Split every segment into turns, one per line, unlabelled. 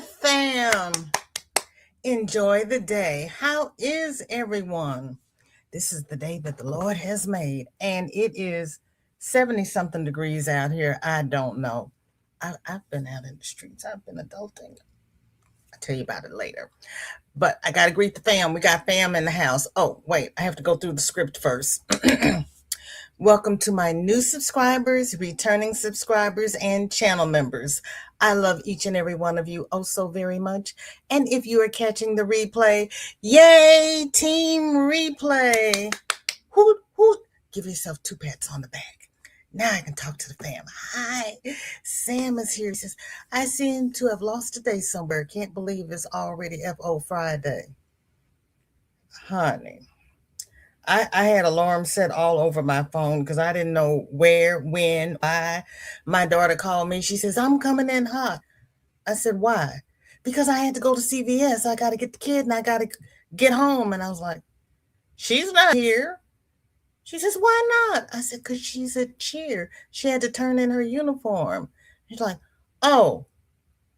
fam. Enjoy the day. How is everyone? This is the day that the Lord has made, and it is 70 something degrees out here. I don't know. I've been out in the streets, I've been adulting. I'll tell you about it later. But I got to greet the fam. We got fam in the house. Oh, wait, I have to go through the script first. Welcome to my new subscribers, returning subscribers, and channel members. I love each and every one of you oh so very much. And if you are catching the replay, yay, team replay. Hoot, hoot. Give yourself 2 pats on the back. Now I can talk to the fam. Hi, Sam is here. He says, I seem to have lost a day somewhere. Can't believe it's already FO Friday. Honey. I had alarms set all over my phone because I didn't know where, when, why. My daughter called me. She says, I'm coming in hot. I said, why? Because I had to go to CVS. I got to get the kid and I got to get home. And I was like, she's not here. She says, why not? I said, because she's at cheer. She had to turn in her uniform. She's like, oh,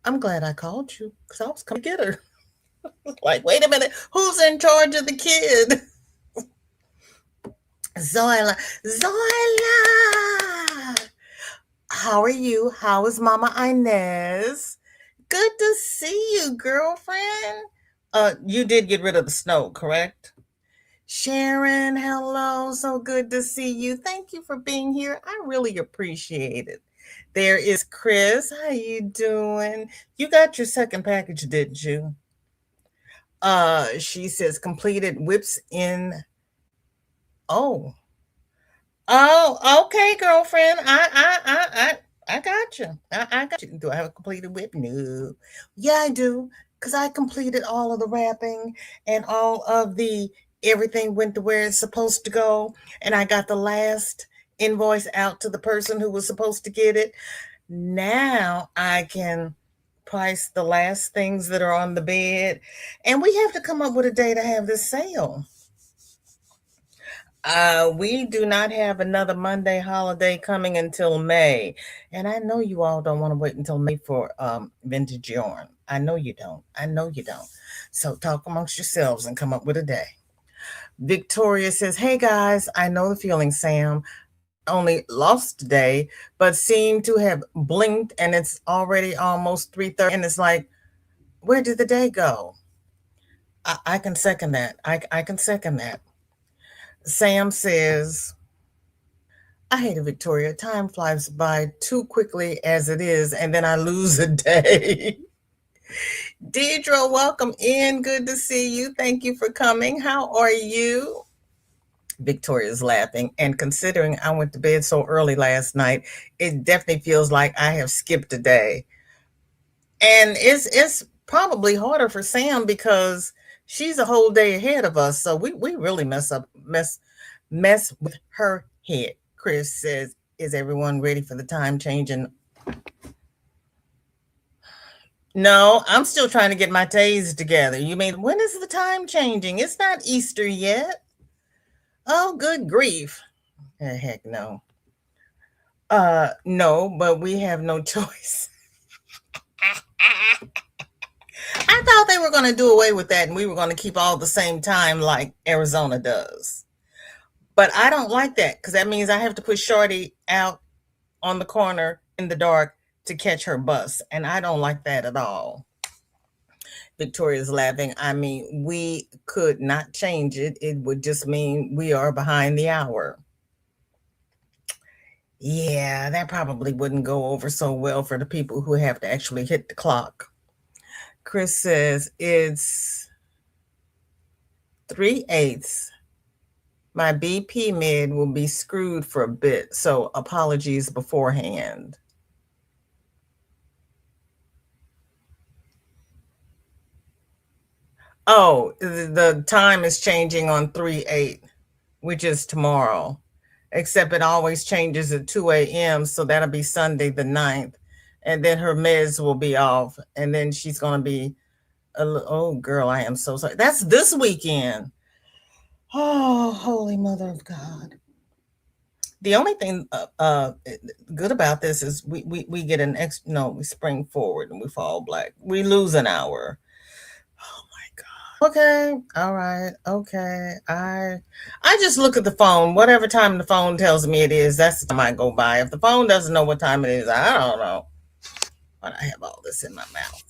I'm glad I called you because I was coming to get her. Like, wait a minute. Who's in charge of the kid? Zoila, how are you? How is Mama Inez? Good to see you, girlfriend. You did get rid of the snow, correct? Sharon, hello. So good to see you. Thank you for being here. I really appreciate it. There is Chris. How you doing? You got your second package, didn't you? She says completed whips in. Oh, okay, girlfriend. I got you. I got you. Do I have a completed whip? No. Yeah, I do. Because I completed all of the wrapping and all of the everything went to where it's supposed to go. And I got the last invoice out to the person who was supposed to get it. Now I can price the last things that are on the bed. And we have to come up with a day to have this sale. We do not have another Monday holiday coming until May. And I know you all don't want to wait until May for vintage yarn. I know you don't. I know you don't. So talk amongst yourselves and come up with a day. Victoria says, hey guys, I know the feeling, Sam. Only lost today, but seem to have blinked and it's already almost 3:30. And it's like, where did the day go? I can second that. I can second that. Sam says, I hate it, Victoria. Time flies by too quickly as it is, and then I lose a day. Deidre, welcome in. Good to see you. Thank you for coming. How are you? Victoria's laughing. And considering I went to bed so early last night, it definitely feels like I have skipped a day. And it's probably harder for Sam because she's a whole day ahead of us. So we really mess with her head. Chris says, is everyone ready for the time change? And no, I'm still trying to get my days together. You mean, when is the time changing? It's not Easter yet. Oh, good grief. Heck no. No, but we have no choice. I thought they were going to do away with that and we were going to keep all the same time like Arizona does. But I don't like that because that means I have to put Shorty out on the corner in the dark to catch her bus. And I don't like that at all. Victoria's laughing. I mean, we could not change it. It would just mean we are behind the hour. Yeah, that probably wouldn't go over so well for the people who have to actually hit the clock. Chris says it's 3/8. My BP mid will be screwed for a bit, so apologies beforehand. Oh, the time is changing on 3/8, which is tomorrow. Except it always changes at 2 a.m., so that'll be Sunday the 9th. And then her meds will be off, and then she's going to be, oh, girl, I am so sorry. That's this weekend. Oh, Holy Mother of God. The only thing good about this is we get an ex. No, we spring forward and we fall back. We lose an hour. Oh my God. Okay. All right. Okay. I just look at the phone. Whatever time the phone tells me it is, that's the time I go by. If the phone doesn't know what time it is, I don't know. But I have all this in my mouth.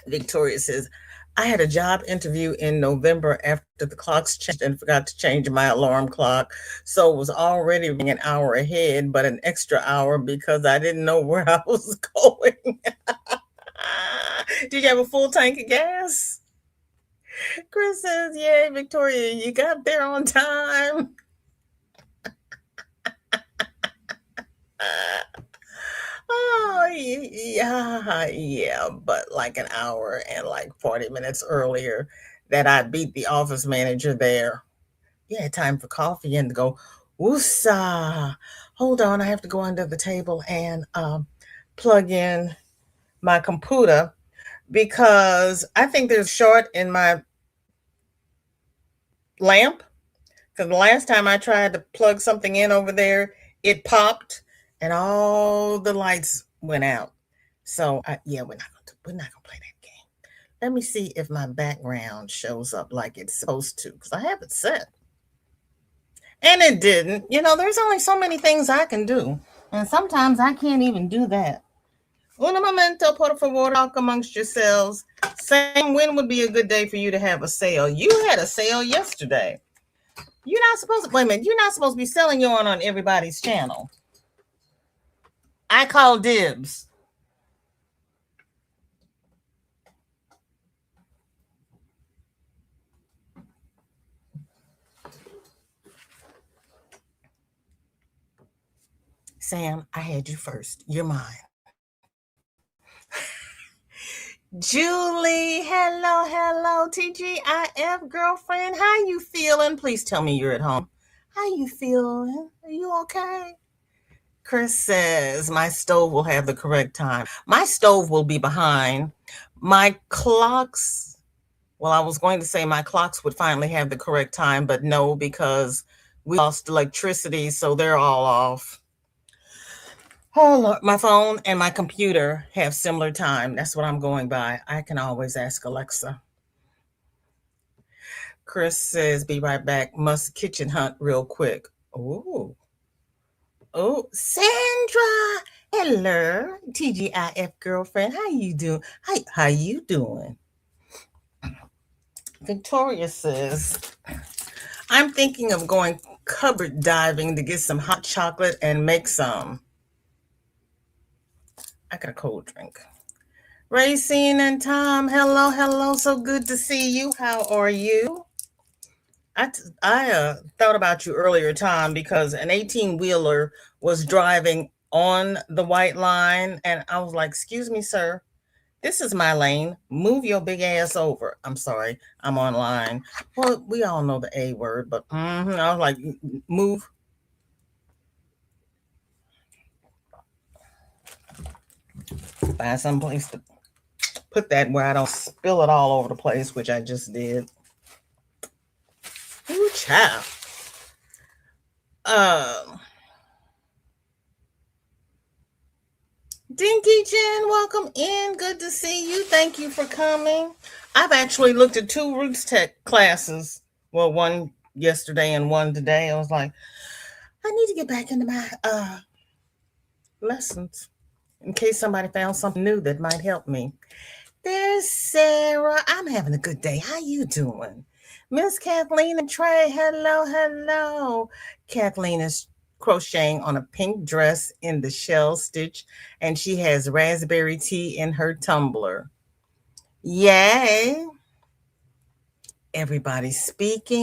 Victoria says, I had a job interview in November after the clocks changed and forgot to change my alarm clock. So it was already running an hour ahead, but an extra hour because I didn't know where I was going. Did you have a full tank of gas? Chris says, Yay, Victoria, you got there on time. Oh, yeah, but like an hour and like 40 minutes earlier that I beat the office manager there. Yeah, time for coffee and to go, woosah. Hold on, I have to go under the table and plug in my computer because I think there's short in my lamp. Because the last time I tried to plug something in over there, it popped and all the lights went out. So yeah, we're not gonna play that game. Let me see if my background shows up like it's supposed to, because I have it set. And it didn't. There's only so many things I can do. And sometimes I can't even do that. Un momento, por favor, talk amongst yourselves. Sam, when would be a good day for you to have a sale? You had a sale yesterday. You're not supposed to, wait a minute, you're not supposed to be selling your on everybody's channel. I call dibs. Sam, I had you first. You're mine. Julie, hello, hello, TGIF girlfriend. How you feeling? Please tell me you're at home. How you feeling? Are you okay? Chris says my stove will have the correct time. My stove will be behind. My clocks, well, I was going to say my clocks would finally have the correct time, but no, because we lost electricity, so they're all off. Oh, Lord. My phone and my computer have similar time. That's what I'm going by. I can always ask Alexa. Chris says, be right back. Must kitchen hunt real quick. Oh, oh, Sandra. Hello, TGIF girlfriend. How you doing? How you doing? Victoria says, I'm thinking of going cupboard diving to get some hot chocolate and make some. I got a cold drink. Racine and Tom, hello, hello. So good to see you. How are you? I thought about you earlier, Tom, because an 18 wheeler was driving on the white line, and I was like, "Excuse me, sir, this is my lane. Move your big ass over." I'm sorry, I'm online. Well, we all know the A word, but I was like, "Move." Find some place to put that where I don't spill it all over the place, which I just did. Ooh, child. Um, Dinky Jen, welcome in. Good to see you. Thank you for coming. I've actually looked at two Roots Tech classes. Well, one yesterday and one today. I was like, I need to get back into my lessons in case somebody found something new that might help me. There's Sarah. I'm having a good day. How you doing? Miss Kathleen and Trey. Hello, hello. Kathleen is crocheting on a pink dress in the shell stitch, and she has raspberry tea in her tumbler. Yay. Everybody speaking.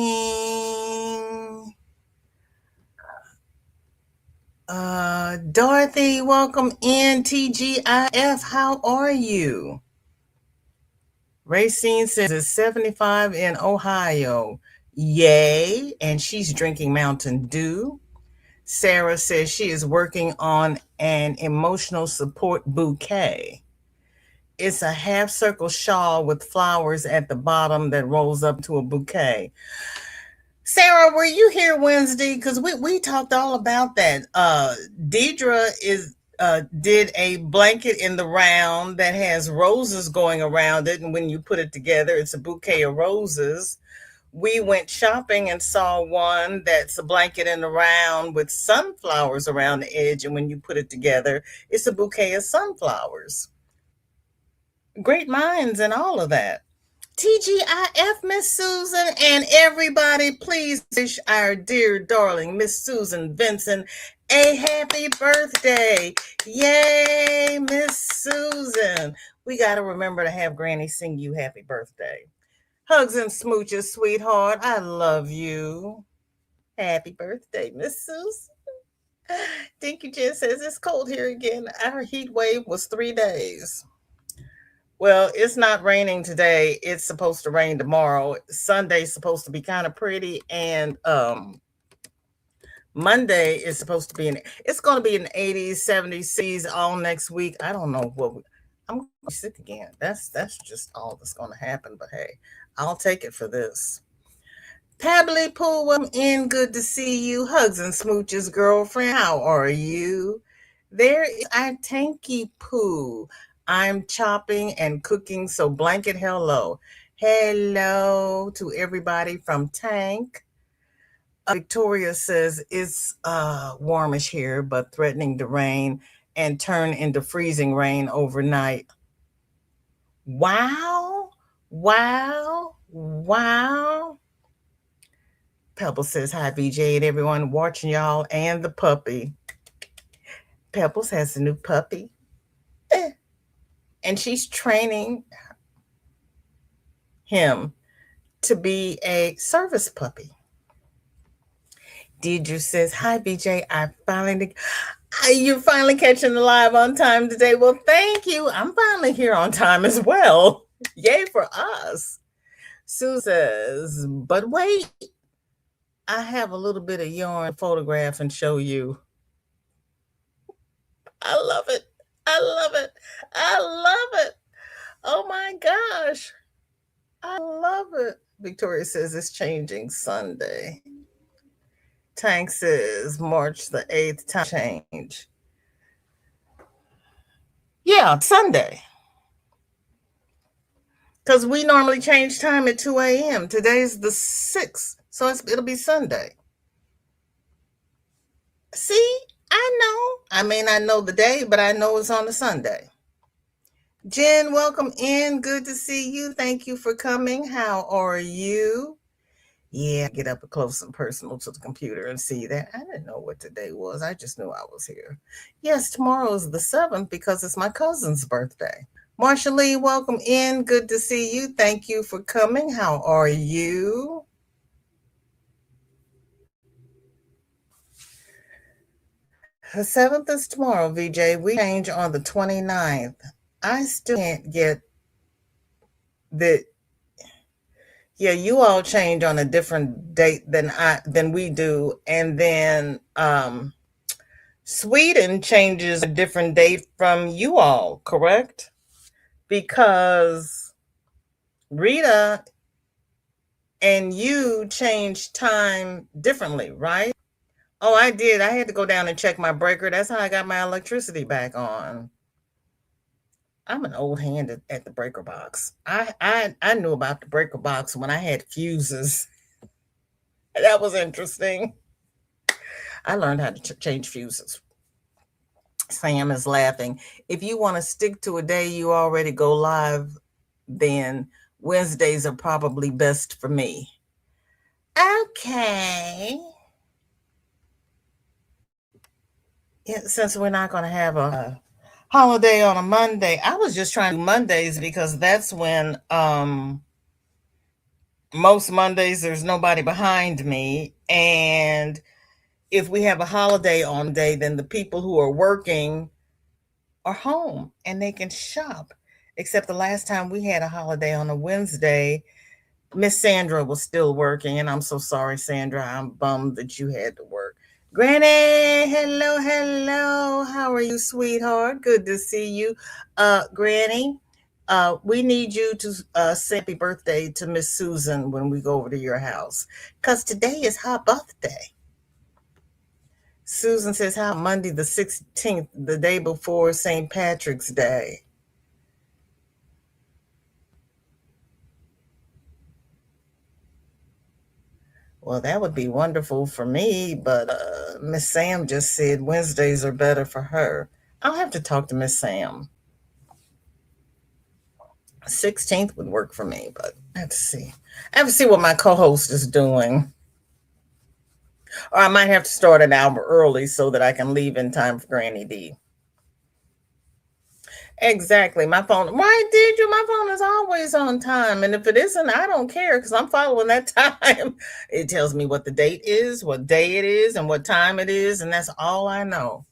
Dorothy, welcome in. TGIF. How are you? Racine says it's 75 in Ohio. Yay. And she's drinking Mountain Dew. Sarah says she is working on an emotional support bouquet. It's a half circle shawl with flowers at the bottom that rolls up to a bouquet. Sarah, were you here Wednesday? Because we talked all about that. Deidre is did a blanket in the round that has roses going around it, and when you put it together, it's a bouquet of roses. We went shopping and saw one that's a blanket in the round with sunflowers around the edge, and when you put it together, it's a bouquet of sunflowers. Great minds and all of that. TGIF, Miss Susan, and everybody, please wish our dear darling Miss Susan Vincent a happy birthday. Yay, Miss Susan. We got to remember to have Granny sing you happy birthday. Hugs and smooches, sweetheart. I love you. Happy birthday, Miss Susan. Dinky Jen says it's cold here again. Our heat wave was 3 days. Well, it's not raining today. It's supposed to rain tomorrow. Sunday's supposed to be kind of pretty, and Monday is supposed to be it's going to be in the 80s, 70s, all next week. I don't know I'm going to be sick again. That's just all that's going to happen. But hey, I'll take it for this. Pably Pool, welcome in. Good to see you. Hugs and smooches, girlfriend. How are you? There is our Tanky Poo. I'm chopping and cooking, so blanket hello. Hello to everybody from Tank. Victoria says it's warmish here, but threatening to rain and turn into freezing rain overnight. Wow, wow, wow. Pebble says, hi, VJ, and everyone watching y'all and the puppy. Pebbles has a new puppy. And she's training him to be a service puppy. Deidre says, hi, BJ. You're finally catching the live on time today. Well, thank you. I'm finally here on time as well. Yay for us. Sue says, but wait, I have a little bit of yarn photograph and show you. I love it. I love it. I love it. Oh my gosh. I love it. Victoria says it's changing Sunday. Tank says March the 8th, time change. Yeah, Sunday. Because we normally change time at 2 a.m. Today's the 6th, so it'll be Sunday. See, I know. I mean, I know the day, but I know it's on a Sunday. Jen, welcome in. Good to see you. Thank you for coming. How are you? Yeah, get up close and personal to the computer and see that. I didn't know what today was. I just knew I was here. Yes, tomorrow is the 7th because it's my cousin's birthday. Marsha Lee, welcome in. Good to see you. Thank you for coming. How are you? The 7th is tomorrow, VJ. We change on the 29th. I still can't get that. Yeah, you all change on a different date than we do. And then Sweden changes a different date from you all, correct? Because Rita and you changed time differently, right? Oh, I did. I had to go down and check my breaker. That's how I got my electricity back on. I'm an old hand at the breaker box. I knew about the breaker box when I had fuses. That was interesting. I learned how to change fuses. Sam is laughing. If you want to stick to a day you already go live, then Wednesdays are probably best for me. Okay. Yeah, since we're not going to have a holiday on a Monday, I was just trying to do Mondays because that's when most Mondays there's nobody behind me. And if we have a holiday on day, then the people who are working are home and they can shop. Except the last time we had a holiday on a Wednesday, Miss Sandra was still working, and I'm so sorry, Sandra. I'm bummed that you had to work. Granny, hello, hello. How are you, sweetheart? Good to see you. Granny, We need you to say happy birthday to Miss Susan when we go over to your house. Because today is her birthday. Susan says, how Monday the 16th, the day before St. Patrick's Day. Well, that would be wonderful for me, but Miss Sam just said Wednesdays are better for her. I'll have to talk to Miss Sam. 16th would work for me, but let's see. I have to see what my co-host is doing. Or I might have to start an hour early so that I can leave in time for Granny D. Exactly. My phone, why did you? My phone is always on time. And if it isn't, I don't care because I'm following that time. It tells me what the date is, what day it is, and what time it is. And that's all I know.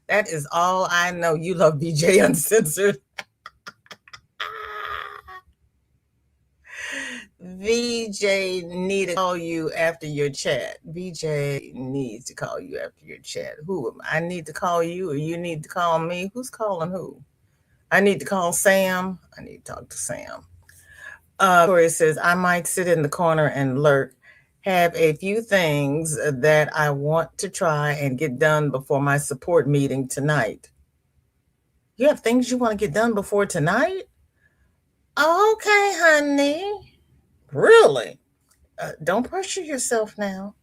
That is all I know. You love BJ Uncensored. VJ need to call you after your chat. VJ needs to call you after your chat. Who? I need to call you or you need to call me? Who's calling who? I need to call Sam. I need to talk to Sam. Victoria says, I might sit in the corner and lurk. Have a few things that I want to try and get done before my support meeting tonight. You have things you want to get done before tonight? Okay, honey. Really? Don't pressure yourself now.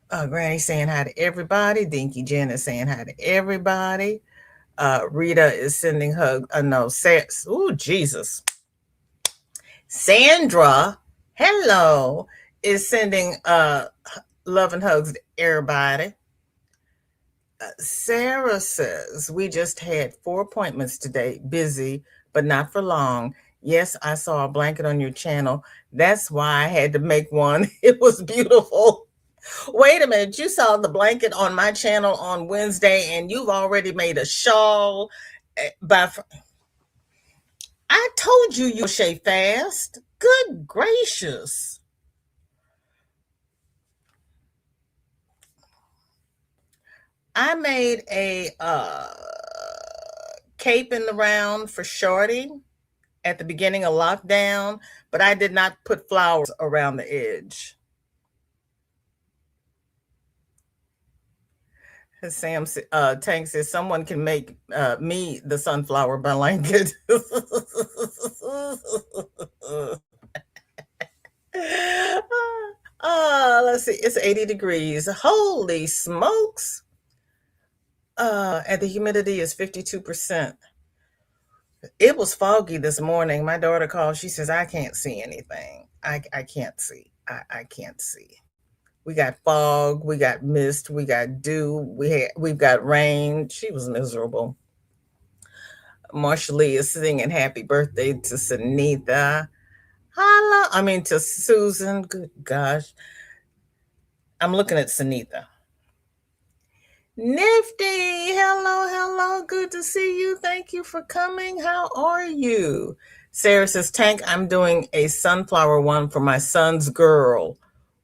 Granny saying hi to everybody. Dinky Jen is saying hi to everybody. Rita is sending hugs. No, oh, Jesus. Sandra, hello, is sending love and hugs to everybody. Sarah says, we just had 4 appointments today, busy, but not for long. Yes, I saw a blanket on your channel. That's why I had to make one. It was beautiful. Wait a minute, you saw the blanket on my channel on Wednesday and you've already made a shawl I told you crochet fast. Good gracious. I made a cape in the round for Shorty at the beginning of lockdown, but I did not put flowers around the edge. Sam Tank says someone can make me the sunflower blanket. Let's see. It's 80 degrees. Holy smokes. And the humidity is 52%. It was foggy this morning. My daughter called. She says, I can't see anything. I can't see. I can't see. We got fog, we got mist, we got dew, we've got rain. She was miserable. Marsha Lee is singing happy birthday to Sunitha. To Susan. Good gosh. I'm looking at Sunitha. Nifty, hello. Good to see you. Thank you for coming. How are you? Sarah says, Tank, I'm doing a sunflower one for my son's girl.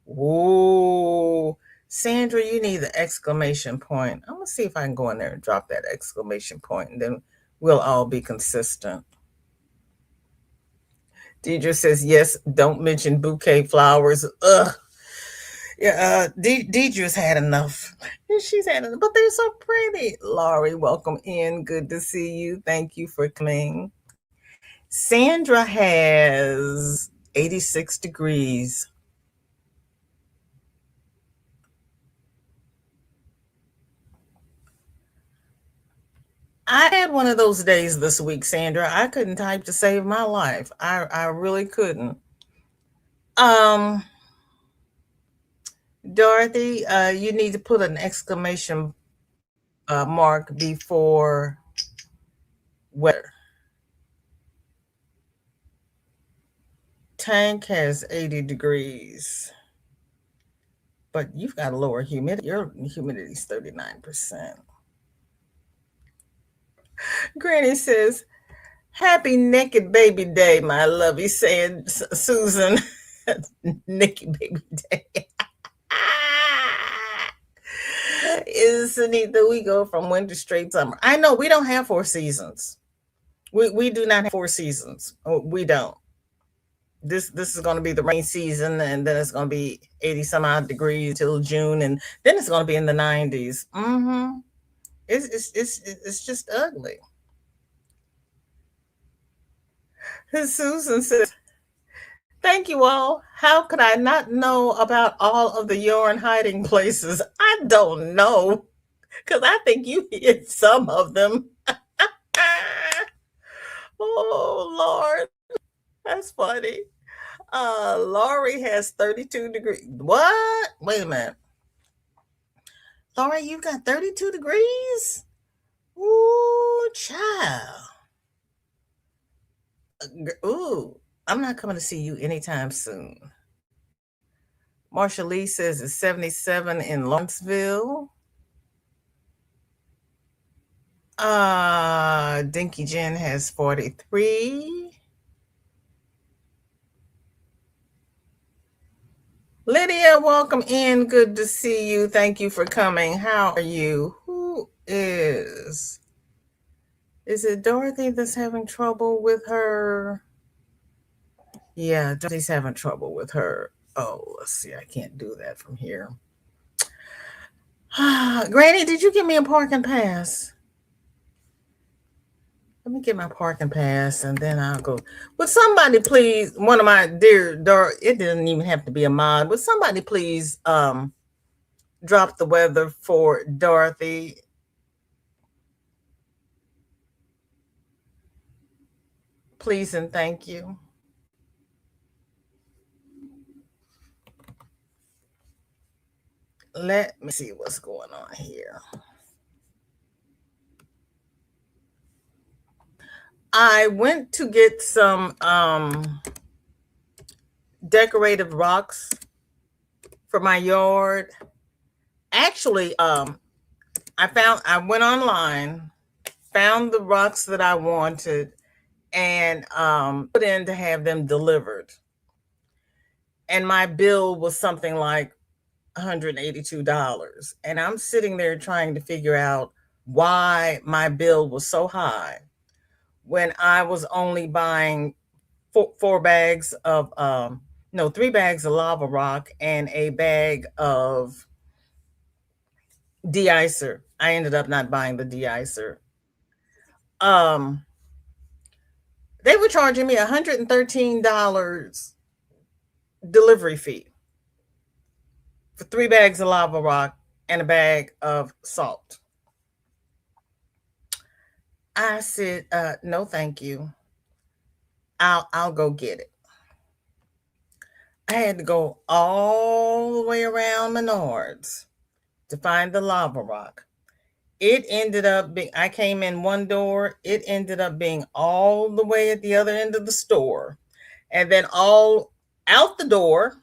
Ooh. Sandra, you need the exclamation point. I'm going to see if I can go in there and drop that exclamation point, and then we'll all be consistent. Deidre says, yes, don't mention bouquet flowers. Ugh. Yeah, Deidre's had enough. She's had enough, but they're so pretty. Laurie, welcome in. Good to see you. Thank you for coming. Sandra has 86 degrees. I had one of those days this week, Sandra. I couldn't type to save my life. I really couldn't. Dorothy, you need to put an exclamation mark before weather. Tank has 80 degrees, but you've got a lower humidity. Your humidity is 39%. Granny says, happy naked baby day, my lovey, saying Susan. Naked baby day. Isn't it that we go from winter straight summer? I know we don't have 4 seasons. We do not have 4 seasons. Oh, we don't. This is going to be the rainy season, and then it's going to be 80 some odd degrees till June, and then it's going to be in the 90s. It's just ugly. Susan says, "Thank you all. How could I not know about all of the yarn hiding places? I don't know, because I think you hid some of them." Oh Lord, that's funny. Laurie has 32 degrees. What? Wait a minute. Laurie, you got 32 degrees? Ooh, child. Ooh, I'm not coming to see you anytime soon. Marsha Lee says it's 77 in Lawrenceville. Dinky Jen has 43. Lydia, welcome in. Good to see you. Thank you for coming. How are you? Who is? Is it Dorothy that's having trouble with her? Yeah, Dorothy's having trouble with her. Oh, let's see. I can't do that from here. Granny, did you give me a parking pass? Let me get my parking pass and then I'll go. Would somebody please, one of my dear it doesn't even have to be a mod. Would somebody please drop the weather for Dorothy? Please and thank you. Let me see what's going on here. I went to get some decorative rocks for my yard. Actually, I went online, found the rocks that I wanted, and put in to have them delivered. And my bill was something like $182. And I'm sitting there trying to figure out why my bill was so high when I was only buying four bags of no, 3 bags of lava rock and a bag of de-icer. I ended up not buying the de-icer. Um, they were charging me $113 delivery fee for 3 bags of lava rock and a bag of salt. I said, no, thank you. I'll go get it. I had to go all the way around Menards to find the lava rock. It ended up being, I came in one door, it ended up being all the way at the other end of the store, and then all out the door,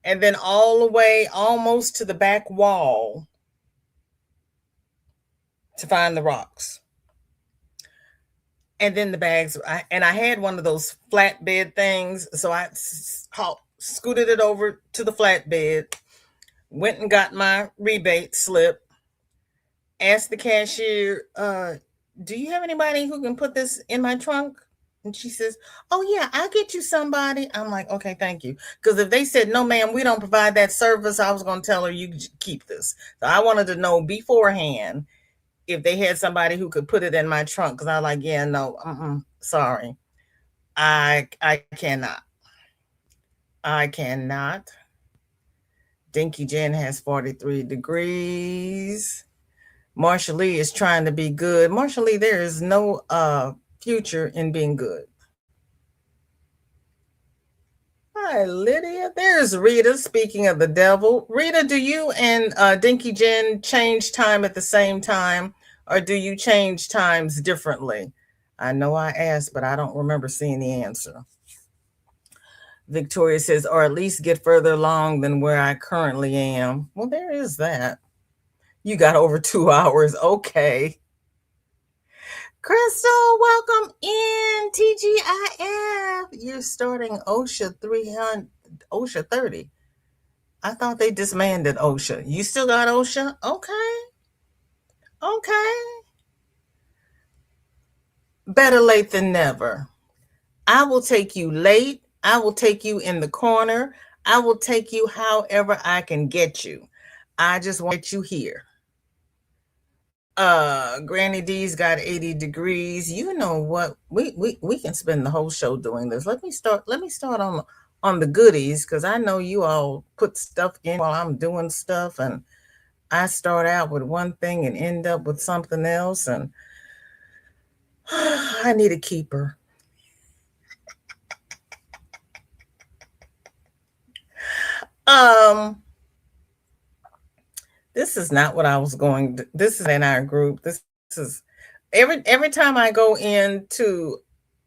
and then all the way almost to the back wall to find the rocks. And then the bags, and I had one of those flatbed things, so I scooted it over to the flatbed, went and got my rebate slip, asked the cashier, do you have anybody who can put this in my trunk? And she says, oh, yeah, I'll get you somebody. I'm like, okay, thank you. Because if they said, no, ma'am, we don't provide that service, I was going to tell her, you keep this. So I wanted to know beforehand if they had somebody who could put it in my trunk. Because I was like, yeah, no, sorry. I cannot. I cannot. Dinky Jen has 43 degrees. Marsha Lee is trying to be good. Marsha Lee, there is no future in being good. Hi, Lydia. There's Rita. Speaking of the devil, Rita, do you and Dinky Jen change time at the same time, or do you change times differently? I know I asked, but I don't remember seeing the answer. Victoria says, or at least get further along than where I currently am. Well, there is that. You got over 2 hours. Okay. Crystal, welcome in. TGIF. You're starting OSHA 300, OSHA 30. I thought they disbanded OSHA. You still got OSHA? Okay. Okay. Better late than never. I will take you late. I will take you in the corner. I will take you however I can get you. I just want to get you here. Granny D's got 80 degrees. You know what? We can spend the whole show doing this. Let me start on the goodies, because I know you all put stuff in while I'm doing stuff, and I start out with one thing and end up with something else, and I need a keeper. Um, this is not what I was going to, this is in our group. This is every time I go in to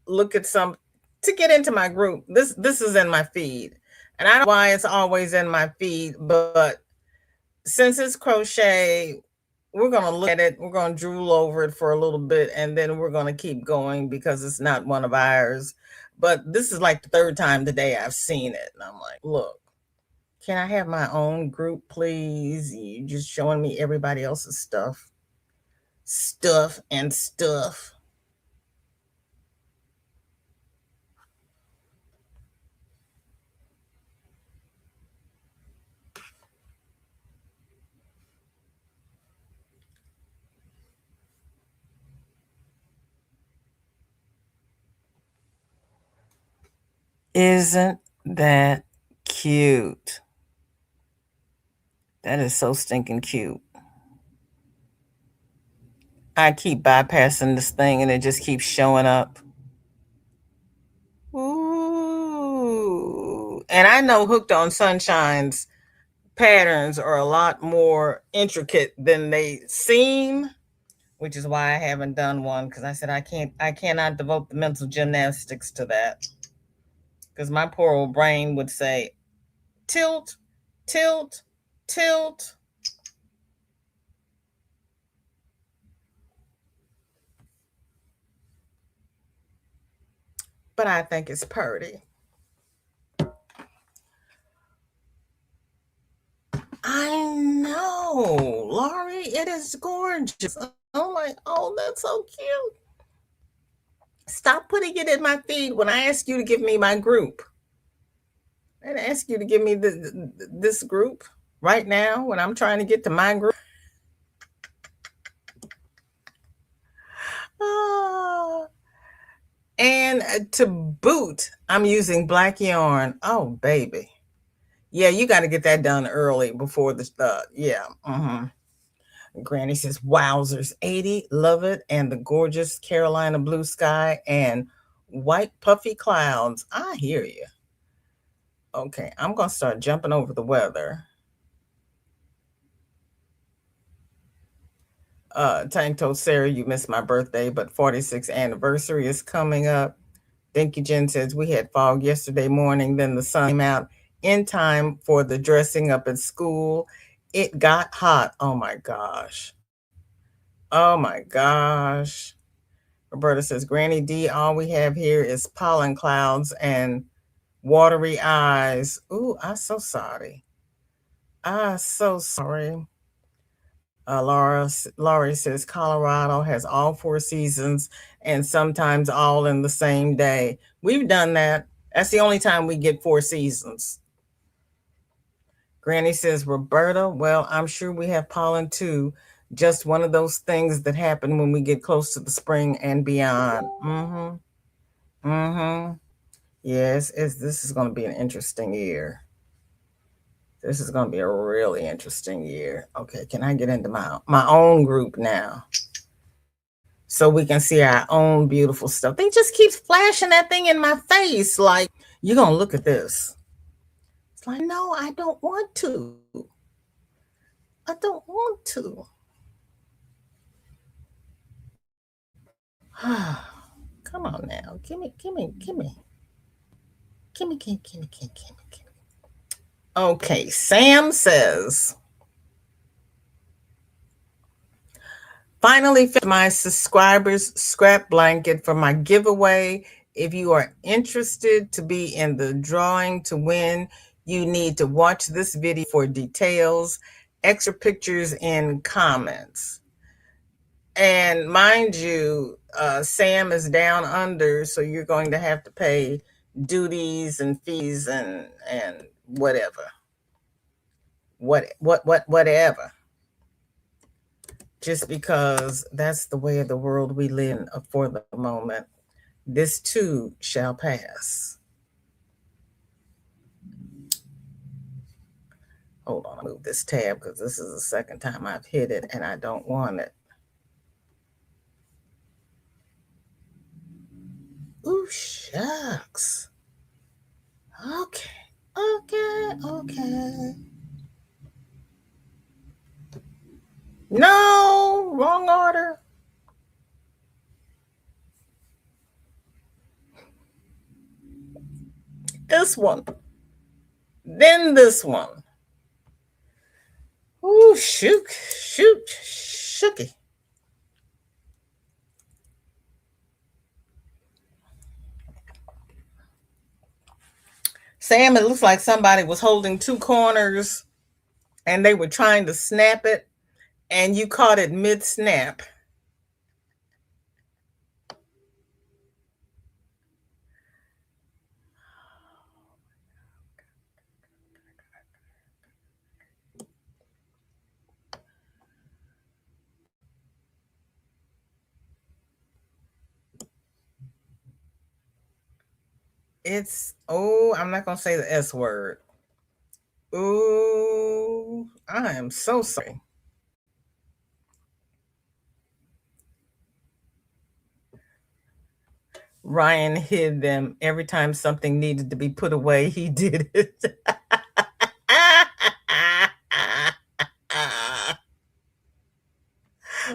look at some to get into my group, this is in my feed. And I don't know why it's always in my feed, but since it's crochet, we're going to look at it, we're going to drool over it for a little bit, and then we're going to keep going because it's not one of ours. But this is like the third time today I've seen it. And I'm like, look, can I have my own group, please? You just showing me everybody else's stuff. Stuff and stuff. Isn't that cute? That is so stinking cute. I keep bypassing this thing and it just keeps showing up. Ooh. And I know Hooked on Sunshine's patterns are a lot more intricate than they seem, which is why I haven't done one, because I said I cannot devote the mental gymnastics to that. Because my poor old brain would say, tilt, tilt, tilt. But I think it's pretty. I know, Laurie, it is gorgeous. I'm like, oh, that's so cute. Stop putting it in my feed when I ask you to give me my group. And ask you to give me this group right now when I'm trying to get to my group. Oh. And to boot, I'm using black yarn. Oh, baby. Yeah, you got to get that done early before the, yeah. Mm-hmm. Granny says, wowzers, 80, love it. And the gorgeous Carolina blue sky and white puffy clouds. I hear you. Okay, I'm going to start jumping over the weather. Tank told Sarah, you missed my birthday, but 46th anniversary is coming up. Dinky Jen says, we had fog yesterday morning, then the sun came out in time for the dressing up at school. It got hot. Oh my gosh. Oh my gosh. Roberta says, Granny D, all we have here is pollen clouds and watery eyes. Ooh, I'm so sorry. I'm so sorry. Laurie says, Colorado has all four seasons and sometimes all in the same day. We've done that. That's the only time we get four seasons. Granny says, Roberta, well, I'm sure we have pollen too. Just one of those things that happen when we get close to the spring and beyond. Mm-hmm. Mm-hmm. Yes, this is going to be an interesting year. This is going to be a really interesting year. Okay, can I get into my own group now? So we can see our own beautiful stuff. They just keep flashing that thing in my face like, you're going to look at this. It's like, no, I don't want to. I don't want to. Come on now. Gimme. Okay, Sam says, finally found my subscribers scrap blanket for my giveaway. If you are interested to be in the drawing to win, you need to watch this video for details, extra pictures, and comments. And mind you, Sam is down under, so you're going to have to pay duties and fees and whatever, whatever, just because that's the way of the world we live in for the moment. This too shall pass. Hold on, I'll move this tab because this is the second time I've hit it and I don't want it. Ooh, shucks. Okay. No, wrong order. This one. Then this one. Ooh, shooky. Sam, it looks like somebody was holding two corners and they were trying to snap it, and you caught it mid snap. I'm not going to say the S word. Ooh, I am so sorry. Ryan hid them every time something needed to be put away. He did it.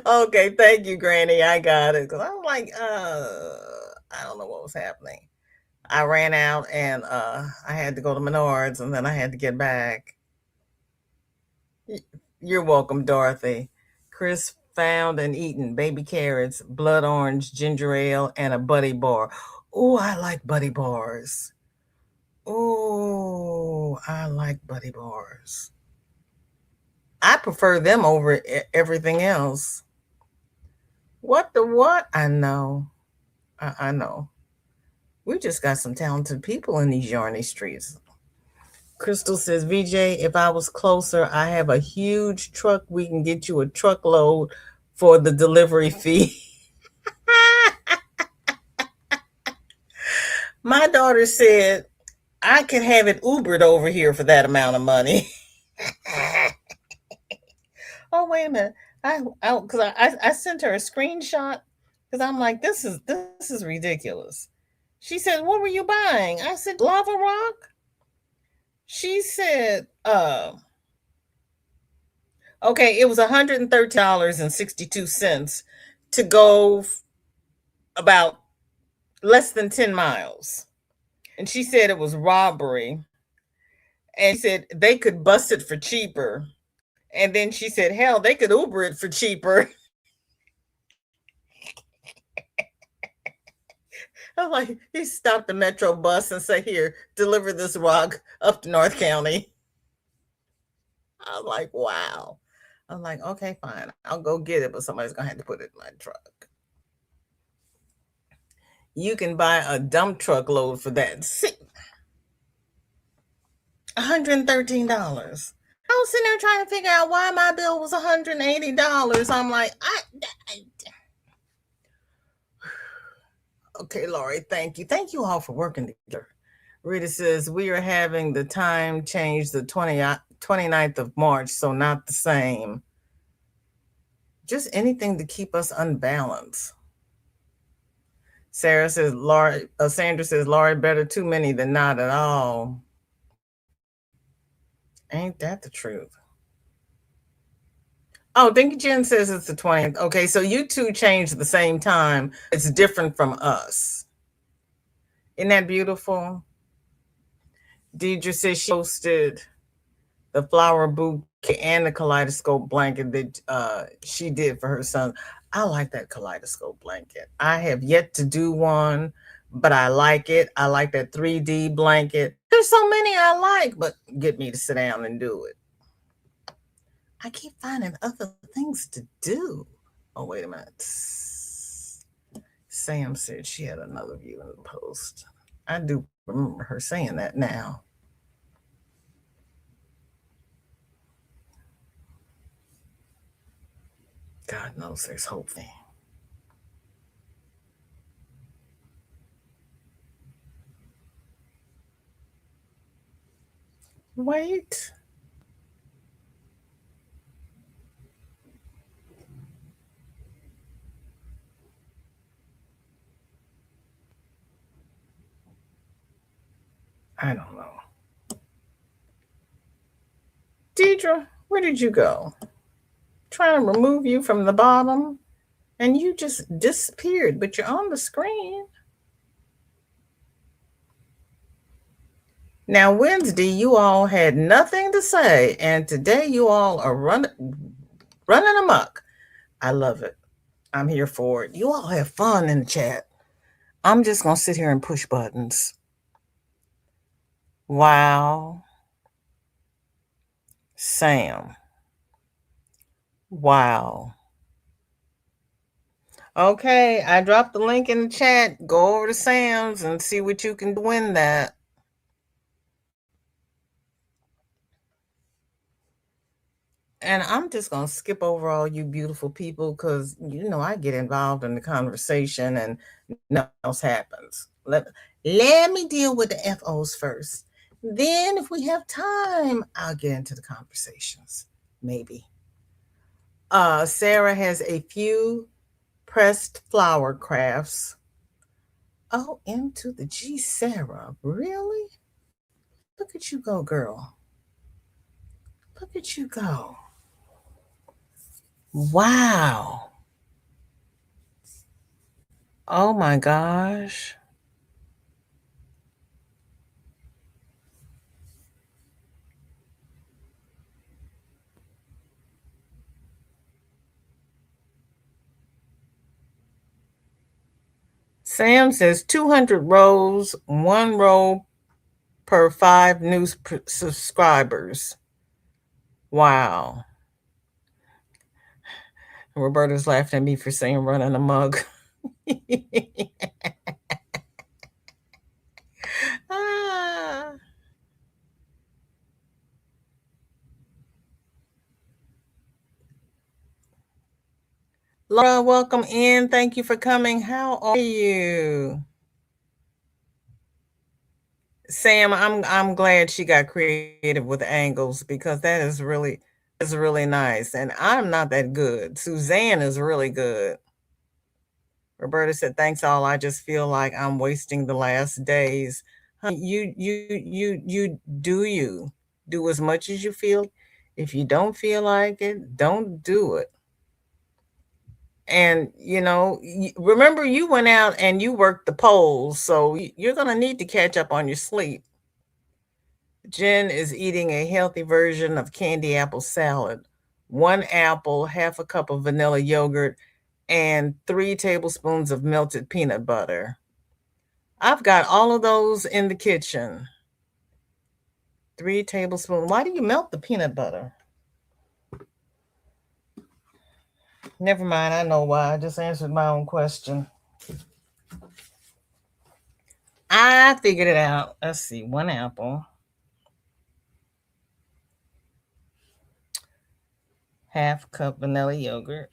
Okay, thank you, Granny. I got it. Because I was like, I don't know what was happening. I ran out and I had to go to Menards and then I had to get back. You're welcome, Dorothy. Chris found and eaten baby carrots, blood orange, ginger ale, and a buddy bar. Oh, I like buddy bars. Oh, I like buddy bars. I prefer them over everything else. What the what? I know. I know. We just got some talented people in these yarny streets. Crystal says, VJ, if I was closer, I have a huge truck. We can get you a truckload for the delivery fee. My daughter said, I can have it Ubered over here for that amount of money. Oh, wait a minute. I sent her a screenshot because I'm like, this is ridiculous. She said, what were you buying? I said, lava rock. She said, okay, it was $113.62 to go about less than 10 miles. And she said it was robbery. And she said they could bust it for cheaper. And then she said, hell, they could Uber it for cheaper. I was like, he stopped the metro bus and said, here, deliver this rock up to North County. I was like, wow. I'm like, okay, fine. I'll go get it, but somebody's going to have to put it in my truck. You can buy a dump truck load for that. $113. I was sitting there trying to figure out why my bill was $180. I'm like, okay, Laurie, thank you. Thank you all for working together. Rita says, we are having the time change the 29th of March, so not the same. Just anything to keep us unbalanced. Sandra says, Laurie, better too many than not at all. Ain't that the truth? Oh, Dinky Jen says it's the 20th. Okay, so you two changed at the same time. It's different from us. Isn't that beautiful? Deidre says she posted the flower bouquet and the kaleidoscope blanket that she did for her son. I like that kaleidoscope blanket. I have yet to do one, but I like it. I like that 3D blanket. There's so many I like, but get me to sit down and do it. I keep finding other things to do. Oh, wait a minute. Sam said she had another view in the post. I do remember her saying that now. God knows there's hope there. Wait. I don't know. Deidre, where did you go? Trying to remove you from the bottom, and you just disappeared, but you're on the screen. Now, Wednesday, you all had nothing to say, and today you all are running amok. I love it. I'm here for it. You all have fun in the chat. I'm just going to sit here and push buttons. Wow. Sam. Wow. Okay, I dropped the link in the chat. Go over to Sam's and see what you can win that. And I'm just going to skip over all you beautiful people because, I get involved in the conversation and nothing else happens. Let me deal with the FOs first. Then, if we have time, I'll get into the conversations. Maybe. Sarah has a few pressed flower crafts. Oh, into the G, Sarah. Really? Look at you go, girl. Look at you go. Wow. Oh my gosh. Sam says 200 rows, one row per 5 new subscribers. Wow. Roberta's laughing at me for saying running a mug. ah. Laura, welcome in. Thank you for coming. How are you? Sam, I'm glad she got creative with angles because that is really nice. And I'm not that good. Suzanne is really good. Roberta said, "Thanks all. I just feel like I'm wasting the last days." You do as much as you feel. If you don't feel like it, don't do it. And remember you went out and you worked the polls, so you're gonna need to catch up on your sleep. Jen is eating a healthy version of candy apple salad. 1 apple, half a cup of vanilla yogurt, and 3 tablespoons of melted peanut butter. I've got all of those in the kitchen. 3 tablespoons. Why do you melt the peanut butter? Never mind. I know why. I just answered my own question. I figured it out. Let's see. 1 apple. Half cup vanilla yogurt.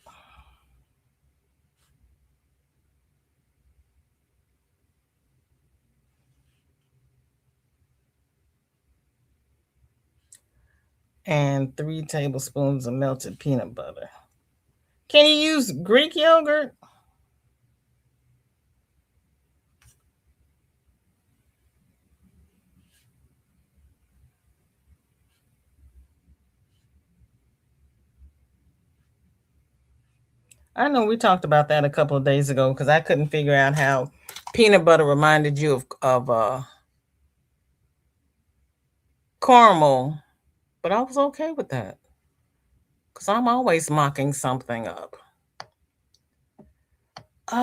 And 3 tablespoons of melted peanut butter. Can you use Greek yogurt? I know we talked about that a couple of days ago because I couldn't figure out how peanut butter reminded you of caramel, but I was okay with that because I'm always mocking something up. Um,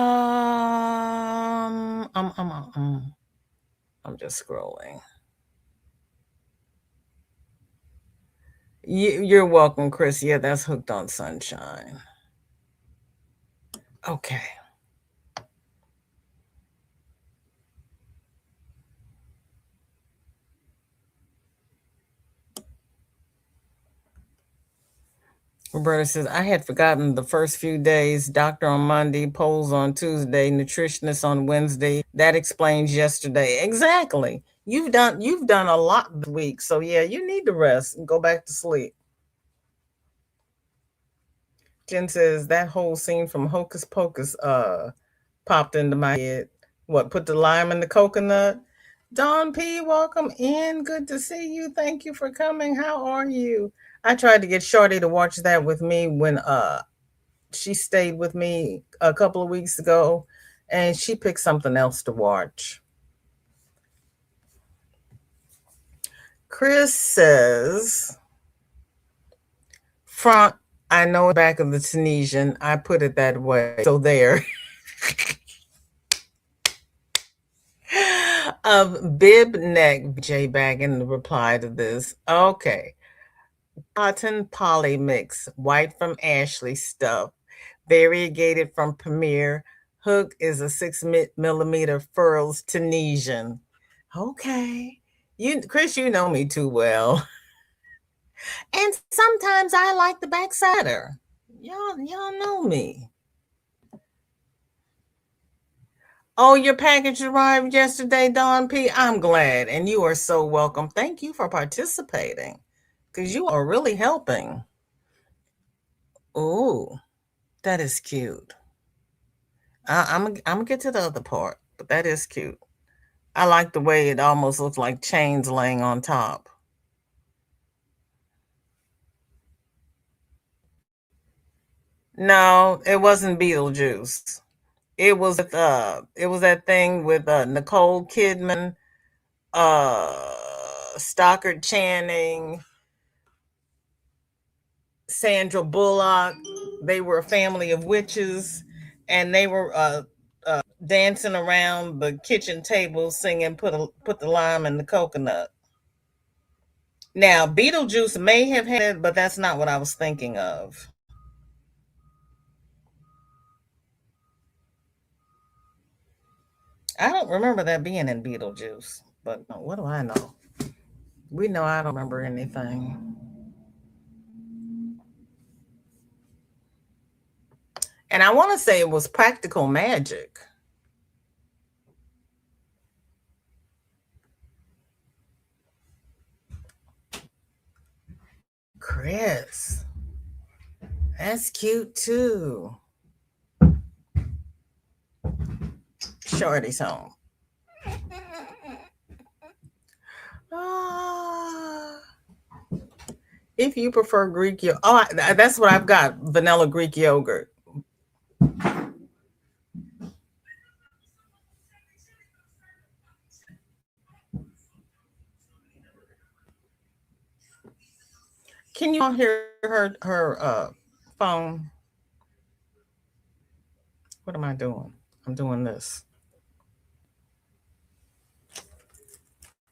um, um, um, um. I'm just scrolling. You're welcome, Chris. Yeah, that's Hooked on Sunshine. Okay. Roberta says, I had forgotten the first few days. Doctor on Monday, polls on Tuesday, nutritionist on Wednesday. That explains yesterday. Exactly. You've done a lot this week. So yeah, you need to rest and go back to sleep. Jen says that whole scene from Hocus Pocus popped into my head. What, put the lime in the coconut? Dawn P, welcome in. Good to see you. Thank you for coming. How are you? I tried to get Shorty to watch that with me when she stayed with me a couple of weeks ago and she picked something else to watch. Chris says, front, I know back of the Tunisian. I put it that way. So there. Bib neck J back in the reply to this. Okay. Cotton poly mix, white from Ashley stuff, variegated from Premier. Hook is a 6 millimeter furls Tunisian. Okay. You Chris, you know me too well. And sometimes I like the backsider. Y'all know me. Oh, your package arrived yesterday, Dawn P. I'm glad. And you are so welcome. Thank you for participating. Because you are really helping. Ooh, that is cute. I'm gonna get to the other part, but that is cute. I like the way it almost looks like chains laying on top. No, it wasn't Beetlejuice. It was that thing with Nicole Kidman, Stockard Channing, Sandra Bullock. They were a family of witches, and they were dancing around the kitchen table singing "Put the lime in the coconut." Now, Beetlejuice may have had it, but that's not what I was thinking of. I don't remember that being in Beetlejuice, but what do I know? We know I don't remember anything. And I want to say it was Practical Magic. Chris, that's cute too. Shorty's home. Ah, if you prefer Greek yogurt, that's what I've got. Vanilla Greek yogurt. Can you all hear her phone? What am I doing? I'm doing this.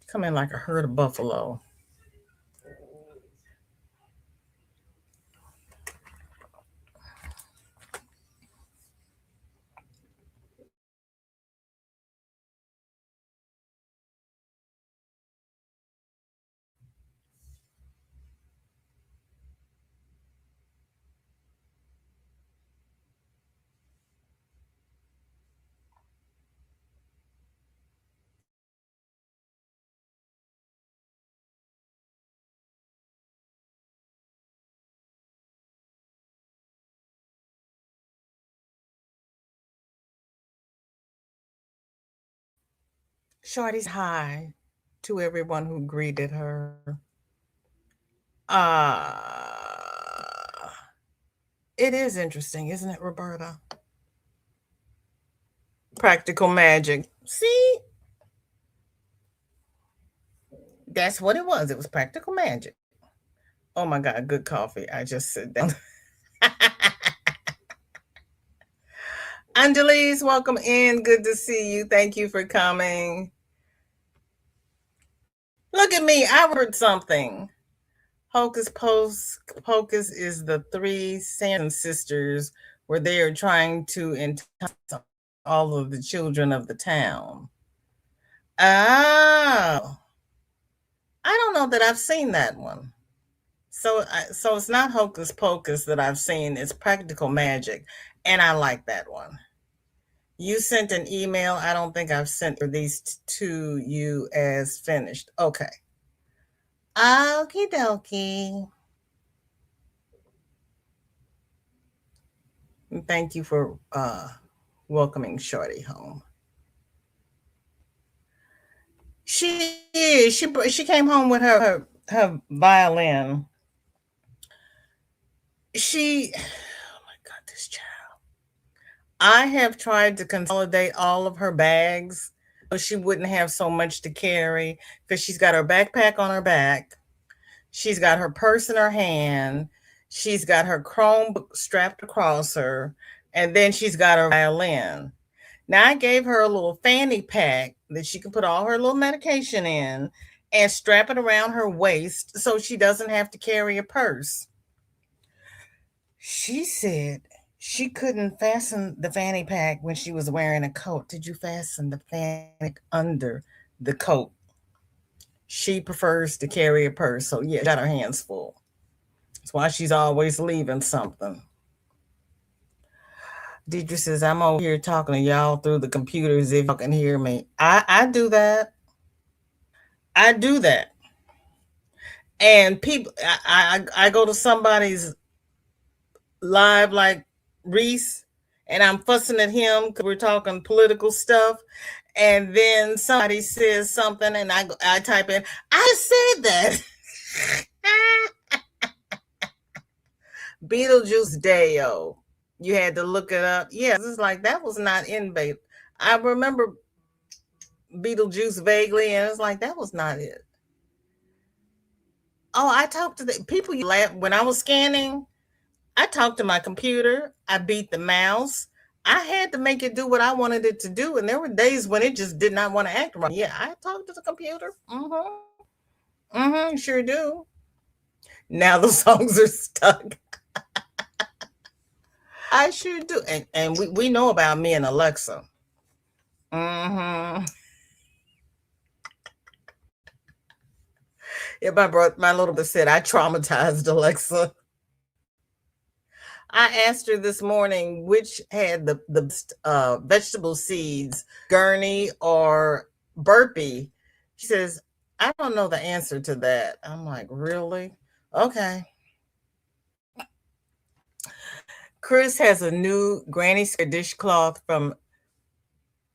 Come in like a herd of buffalo. Shorty's hi to everyone who greeted her. Uh, it is interesting, isn't it, Roberta? Practical magic. See, that's what it was. It was practical magic. Oh my God, good coffee. I just sit down. Angeles, welcome in. Good to see you. Thank you for coming. Look at me. I heard something. Hocus is the three Sanderson sisters where they are trying to entice all of the children of the town. Oh, I don't know that I've seen that one. So it's not hocus pocus that I've seen. It's practical magic, and I like that one. You sent an email. I don't think I've sent these to you as finished. Okay. Okie dokie. Thank you for welcoming Shorty home. She is. She came home with her violin. Oh my God, this child. I have tried to consolidate all of her bags so she wouldn't have so much to carry because she's got her backpack on her back. She's got her purse in her hand. She's got her Chromebook strapped across her. And then she's got her violin. Now, I gave her a little fanny pack that she can put all her little medication in and strap it around her waist so she doesn't have to carry a purse. She said she couldn't fasten the fanny pack when she was wearing a coat. Did you fasten the fanny pack under the coat? She prefers to carry a purse. So, yeah, she got her hands full. That's why she's always leaving something. Deidre says, I'm over here talking to y'all through the computers if y'all can hear me. I do that. I do that. And people, I go to somebody's live like Reese, and I'm fussing at him because we're talking political stuff. And then somebody says something, and I type in, I said that. Beetlejuice Deo. You had to look it up. Yeah, it's like that was not in bait. I remember Beetlejuice vaguely, and it's like that was not it. Oh, I talked to the people you laugh when I was scanning. I talked to my computer. I beat the mouse. I had to make it do what I wanted it to do, and there were days when it just did not want to act right. Yeah, I talked to the computer. Sure do. Now the songs are stuck. I sure do, and we know about me and Alexa. Mm-hmm. Yeah, my little bit said I traumatized Alexa. I asked her this morning which had the vegetable seeds, gurney or burpee. She says, I don't know the answer to that. I'm like, really? Okay. Chris has a new Granny Square dishcloth from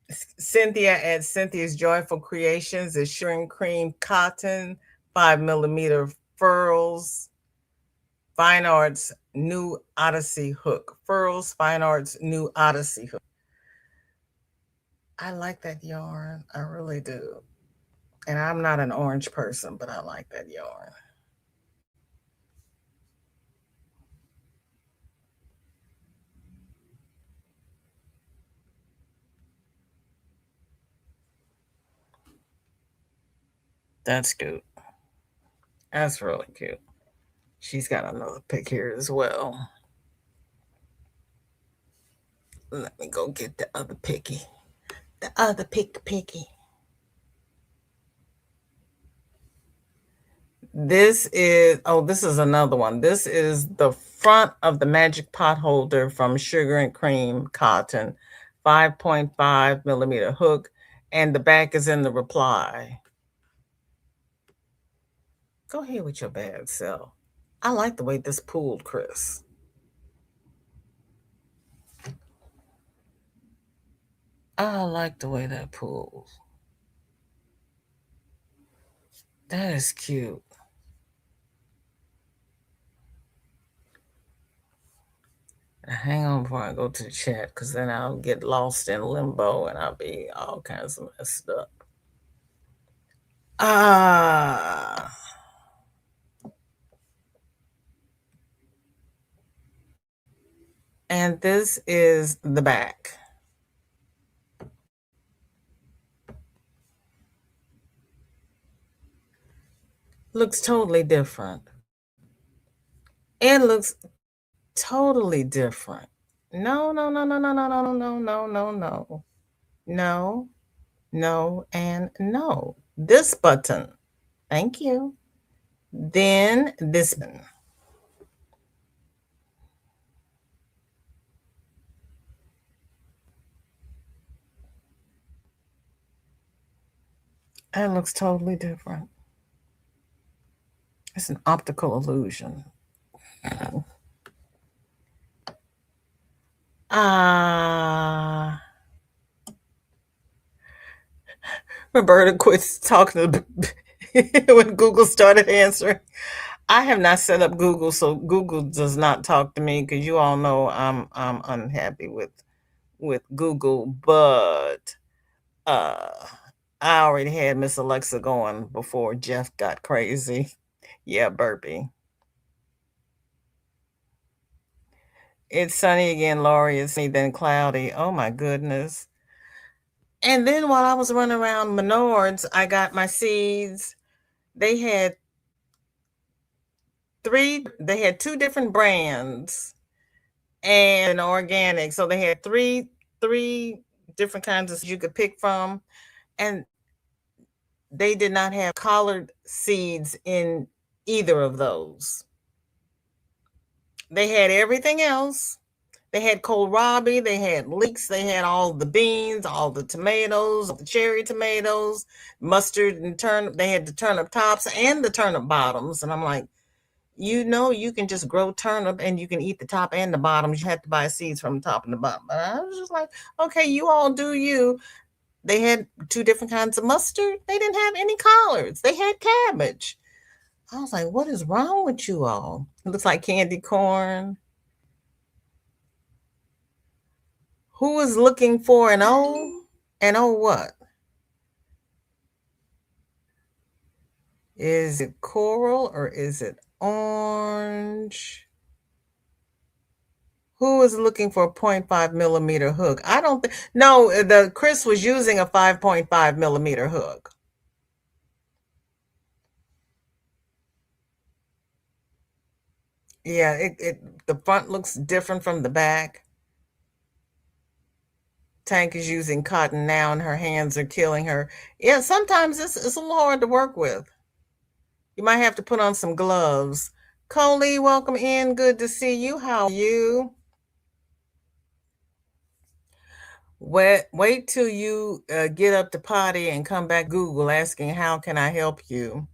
Cynthia at Cynthia's Joyful Creations. It's shrimp cream cotton, 5 millimeter furls, Fine Arts New Odyssey hook. Furls, Fine Arts New Odyssey hook. I like that yarn. I really do. And I'm not an orange person, but I like that yarn. That's cute. That's really cute. She's got another pick here as well. Let me go get the other picky. The other picky. This is another one. This is the front of the magic pot holder from Sugar and Cream Cotton, 5.5 millimeter hook, and the back is in the reply. Go ahead with your bad self. I like the way this pulled, Chris. I like the way that pulls. That is cute. Hang on before I go to the chat because then I'll get lost in limbo and I'll be all kinds of messed up. Ah. And this is the back. Looks totally different. It looks totally different. No, no, no, no, no, no, no, no, no, no, no. No, no, and no. This button. Thank you. Then this one. That looks totally different. It's an optical illusion. Ah. Roberta quits talking to when Google started answering. I have not set up Google, so Google does not talk to me because you all know I'm unhappy with Google. But uh, I already had Miss Alexa going before Jeff got crazy. Yeah, burpee. It's sunny again, Lori. It's sunny then cloudy. Oh my goodness. And then while I was running around Menards, I got my seeds. They had they had two different brands and organic. So they had three different kinds of you could pick from. And they did not have collared seeds in either of those. They had everything else. They had kohlrabi, they had leeks, they had all the beans, all the tomatoes, the cherry tomatoes, mustard and turnip. They had the turnip tops and the turnip bottoms. And I'm like, you can just grow turnip and you can eat the top and the bottoms. You have to buy seeds from the top and the bottom. But I was just like, okay, you all do you. They had two different kinds of mustard. They didn't have any collards. They had cabbage. I was like, what is wrong with you all? It looks like candy corn. Who is looking for an O? An O what? Is it coral or is it orange? Who is looking for a 0.5 millimeter hook? I don't think, no, the Chris was using a 5.5 millimeter hook. Yeah, the front looks different from the back. Tank is using cotton now and her hands are killing her. Yeah, sometimes it's a little hard to work with. You might have to put on some gloves. Coley, welcome in. Good to see you. How are you? Wait till you get up to potty and come back Google asking how can I help you.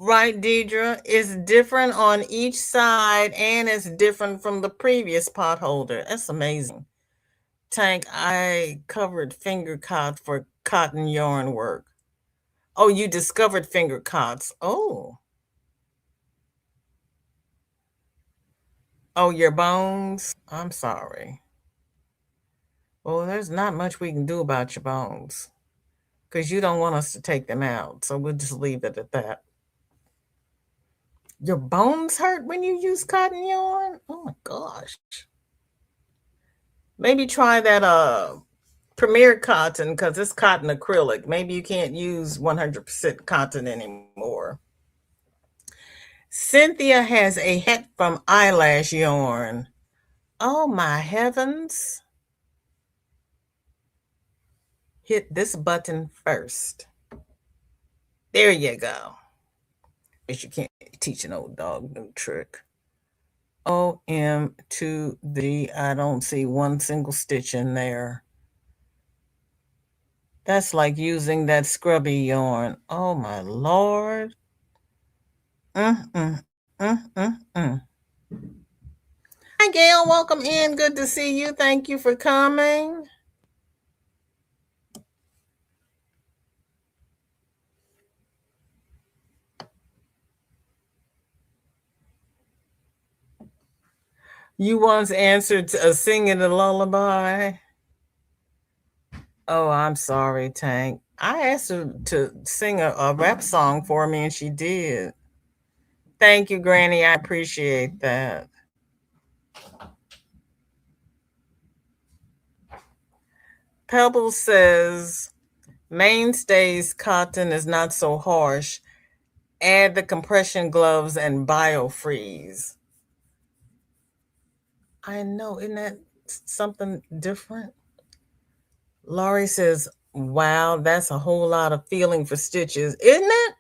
Right, Deidre? It's different on each side and it's different from the previous pot holder. That's amazing. Tank, I covered finger cots for cotton yarn work. Oh, you discovered finger cots. Oh. Oh, your bones? I'm sorry. Well, there's not much we can do about your bones because you don't want us to take them out. So we'll just leave it at that. Your bones hurt when you use cotton yarn? Oh my gosh. Maybe try that Premier cotton because it's cotton acrylic. Maybe you can't use 100% cotton anymore. Cynthia has a hat from eyelash yarn. Oh my heavens. Hit this button first. There you go. But you can't teach an old dog new trick. OM to the, I don't see one single stitch in there. That's like using that scrubby yarn. Oh my lord. Mm, mm, mm. Hi Gail, welcome in. Good to see you. Thank you for coming. You once answered singing a lullaby. Oh, I'm sorry, Tank. I asked her to sing a rap song for me and she did. Thank you, Granny. I appreciate that. Pebble says mainstays cotton is not so harsh. Add the compression gloves and biofreeze. I know, isn't that something different? Laurie says, wow, that's a whole lot of feeling for stitches, isn't it?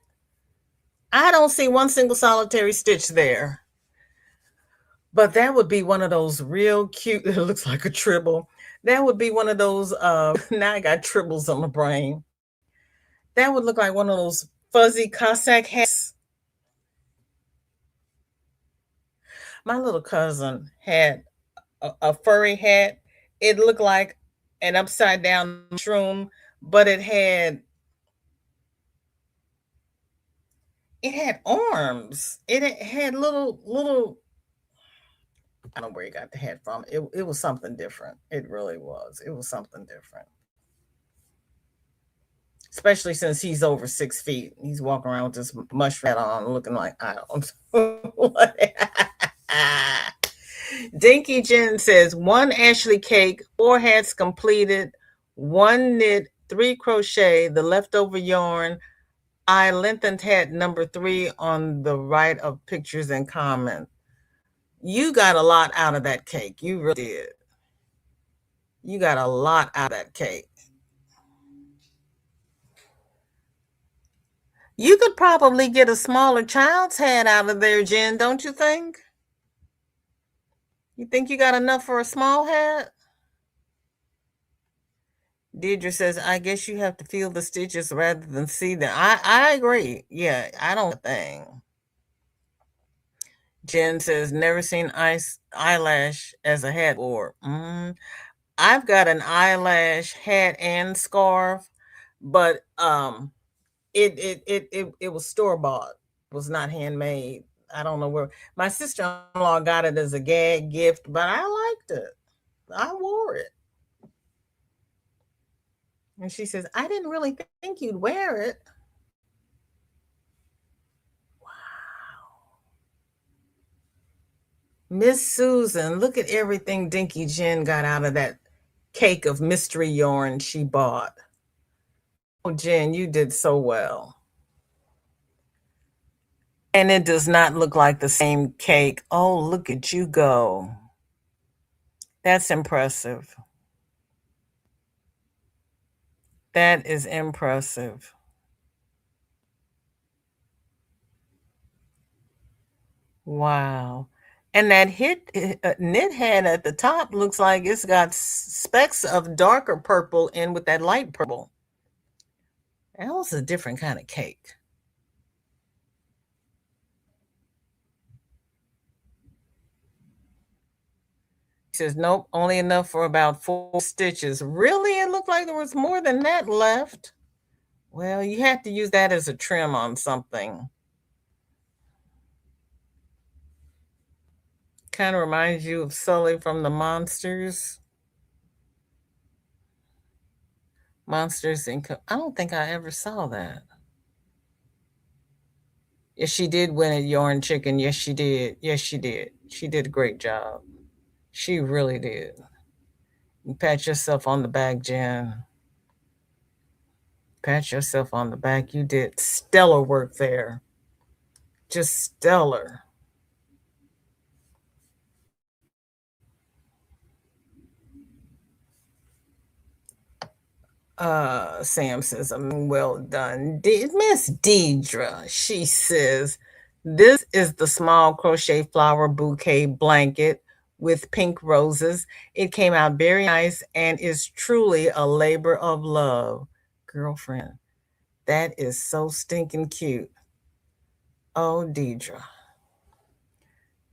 I don't see one single solitary stitch there. But that would be one of those real cute, it looks like a tribble. That would be one of those, now I got tribbles on my brain. That would look like one of those fuzzy Cossack hats. My little cousin had a furry hat. It looked like an upside down mushroom, but it had arms. It had little. I don't know where he got the hat from. It was something different. It really was. It was something different. Especially since he's over 6 feet. He's walking around with this mushroom hat on, looking like I don't. What? Dinky Jen says 1 Ashley cake, 4 hats completed, 1 knit, 3 crochet, the leftover yarn. I lengthened hat number 3 on the right of pictures and comments. You got a lot out of that cake. You really did. You got a lot out of that cake. You could probably get a smaller child's hat out of there, Jen, don't you think? You think you got enough for a small hat? Deidre says, I guess you have to feel the stitches rather than see them. I agree. Yeah, I don't thing. Jen says, never seen eyelash as a hat or I've got an eyelash hat and scarf, but it was store bought. It was not handmade. I don't know where my sister-in-law got it as a gag gift, but I liked it. I wore it. And she says, I didn't really think you'd wear it. Miss Susan, look at everything Dinky Jen got out of that cake of mystery yarn she bought. Oh, Jen, you did so well. And it does not look like the same cake. Oh, look at you go. That's impressive. That is impressive. Wow. And that knit hat at the top looks like it's got specks of darker purple in with that light purple. That was a different kind of cake. He says, nope, only enough for about 4 stitches. Really? It looked like there was more than that left. Well, you have to use that as a trim on something. Kind of reminds you of Sully from the Monsters. Monsters Inc. I don't think I ever saw that. Yes, she did win at Yarn Chicken. Yes, she did. Yes, she did. She did a great job. She really did. You pat yourself on the back, Jen. Pat yourself on the back. You did stellar work there. Just stellar. Sam says, well done. Miss Deidre, she says, this is the small crochet flower bouquet blanket with pink roses. It came out very nice and is truly a labor of love. Girlfriend, that is so stinking cute. Oh, Deidre,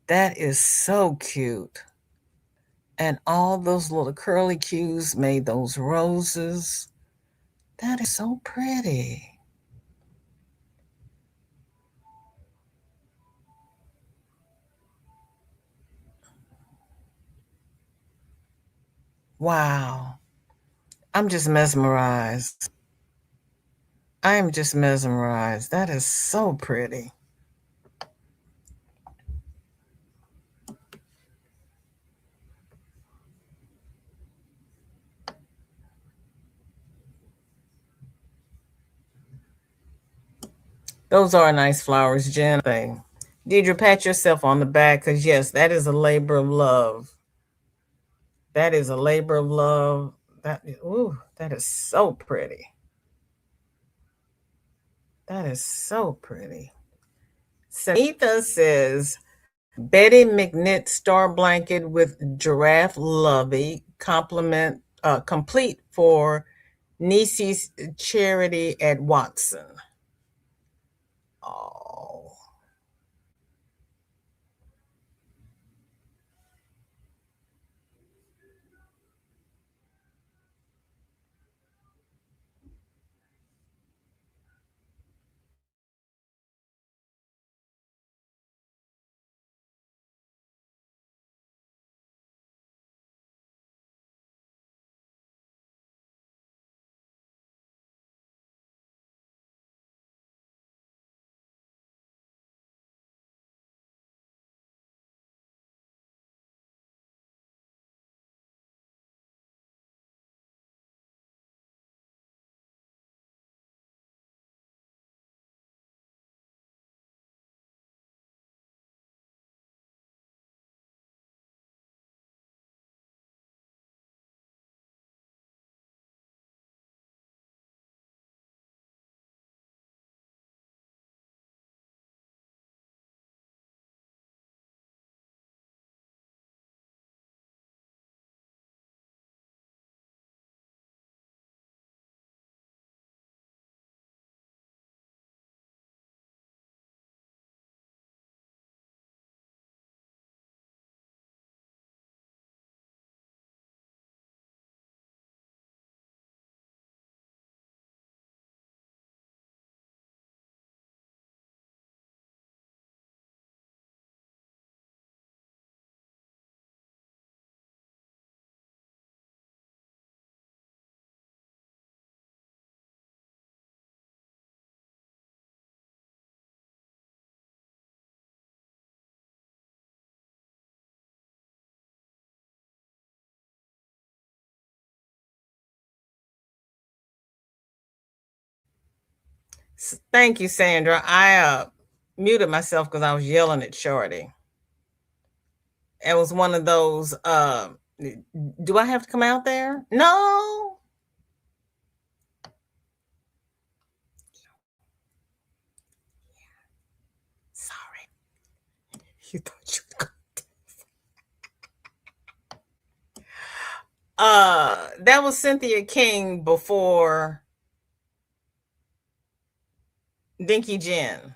that is so cute. And all those little curly cues made those roses. That is so pretty. Wow. I'm just mesmerized. I am just mesmerized. That is so pretty. Those are nice flowers, Jen. Deidre, pat yourself on the back because, yes, that is a labor of love. That is a labor of love. That is so pretty. That is so pretty. Sanitha says Betty McNitt star blanket with giraffe lovey complete for Niecy's charity at Watson. Oh, thank you, Sandra. I muted myself because I was yelling at Shorty. It was one of those. Do I have to come out there? No. Sorry. You thought you. That was Cynthia King before Dinky Jen.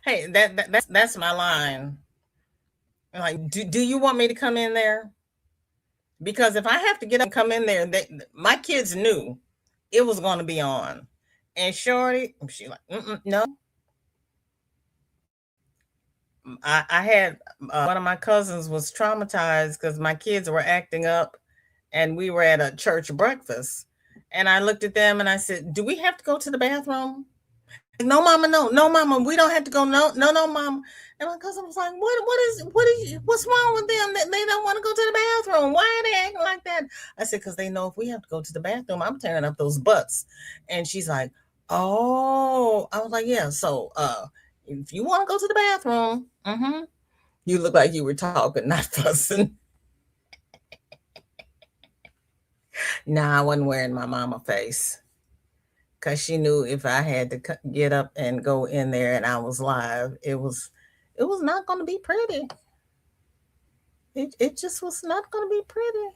Hey, that's my line. Like, do you want me to come in there? Because if I have to get up and come in there, my kids knew it was going to be on. And Shorty, she like, no. I had one of my cousins was traumatized because my kids were acting up, and we were at a church breakfast. And I looked at them and I said, "Do we have to go to the bathroom?" No, mama, no, mama, we don't have to go. No, mama. And my cousin was like, what's wrong with them that they don't want to go to the bathroom? Why are they acting like that? I said, because they know if we have to go to the bathroom, I'm tearing up those butts. And she's like, oh, I was like, yeah. So, if you want to go to the bathroom, you look like you were talking, not fussing. Nah, I wasn't wearing my mama face because she knew if I had to get up and go in there and I was live, it was not going to be pretty. It just was not going to be pretty.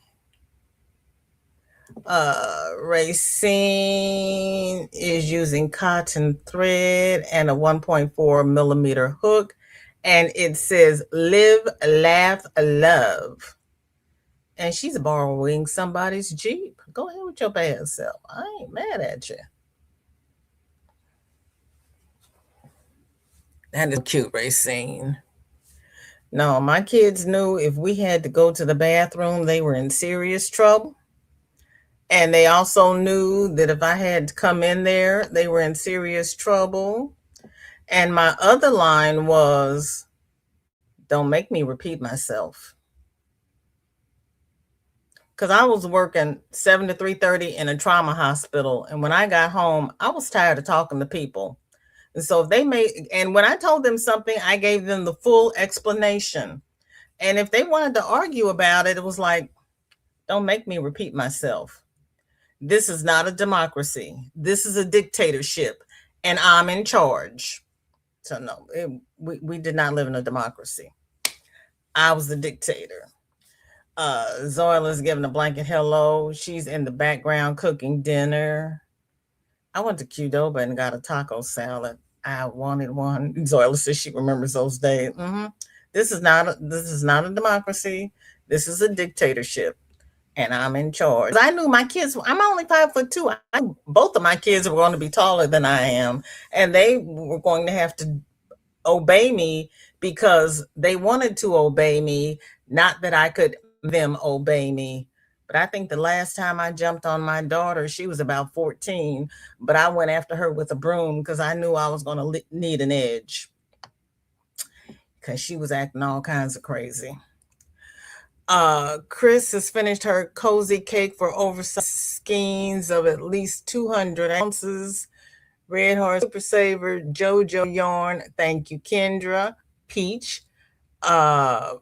Racine is using cotton thread and a 1.4 millimeter hook, and it says "Live, Laugh, Love." And she's borrowing somebody's Jeep. Go ahead with your bad self. I ain't mad at you. That is cute, Racine. No, my kids knew if we had to go to the bathroom, they were in serious trouble. And they also knew that if I had to come in there, they were in serious trouble. And my other line was, don't make me repeat myself. Because I was working 7 to 3:30 in a trauma hospital. And when I got home, I was tired of talking to people. So if they made, and when I told them something, I gave them the full explanation. And if they wanted to argue about it, it was like, don't make me repeat myself. This is not a democracy. This is a dictatorship, and I'm in charge. So no, we did not live in a democracy. I was the dictator. Zoila's giving a blanket hello. She's in the background cooking dinner. I went to Qdoba and got a taco salad. I wanted one. Zoila says she remembers those days. This is not a democracy. This is a dictatorship, and I'm in charge. I knew my kids. I'm only 5'2". Both of my kids were going to be taller than I am, and they were going to have to obey me because they wanted to obey me, not that I could them obey me. But I think the last time I jumped on my daughter, she was about 14, but I went after her with a broom because I knew I was going to need an edge because she was acting all kinds of crazy. Chris has finished her cozy cake for oversized skeins of at least 200 ounces. Red Horse Super Saver, JoJo Yarn. Thank you, Kendra. Peach. Uh,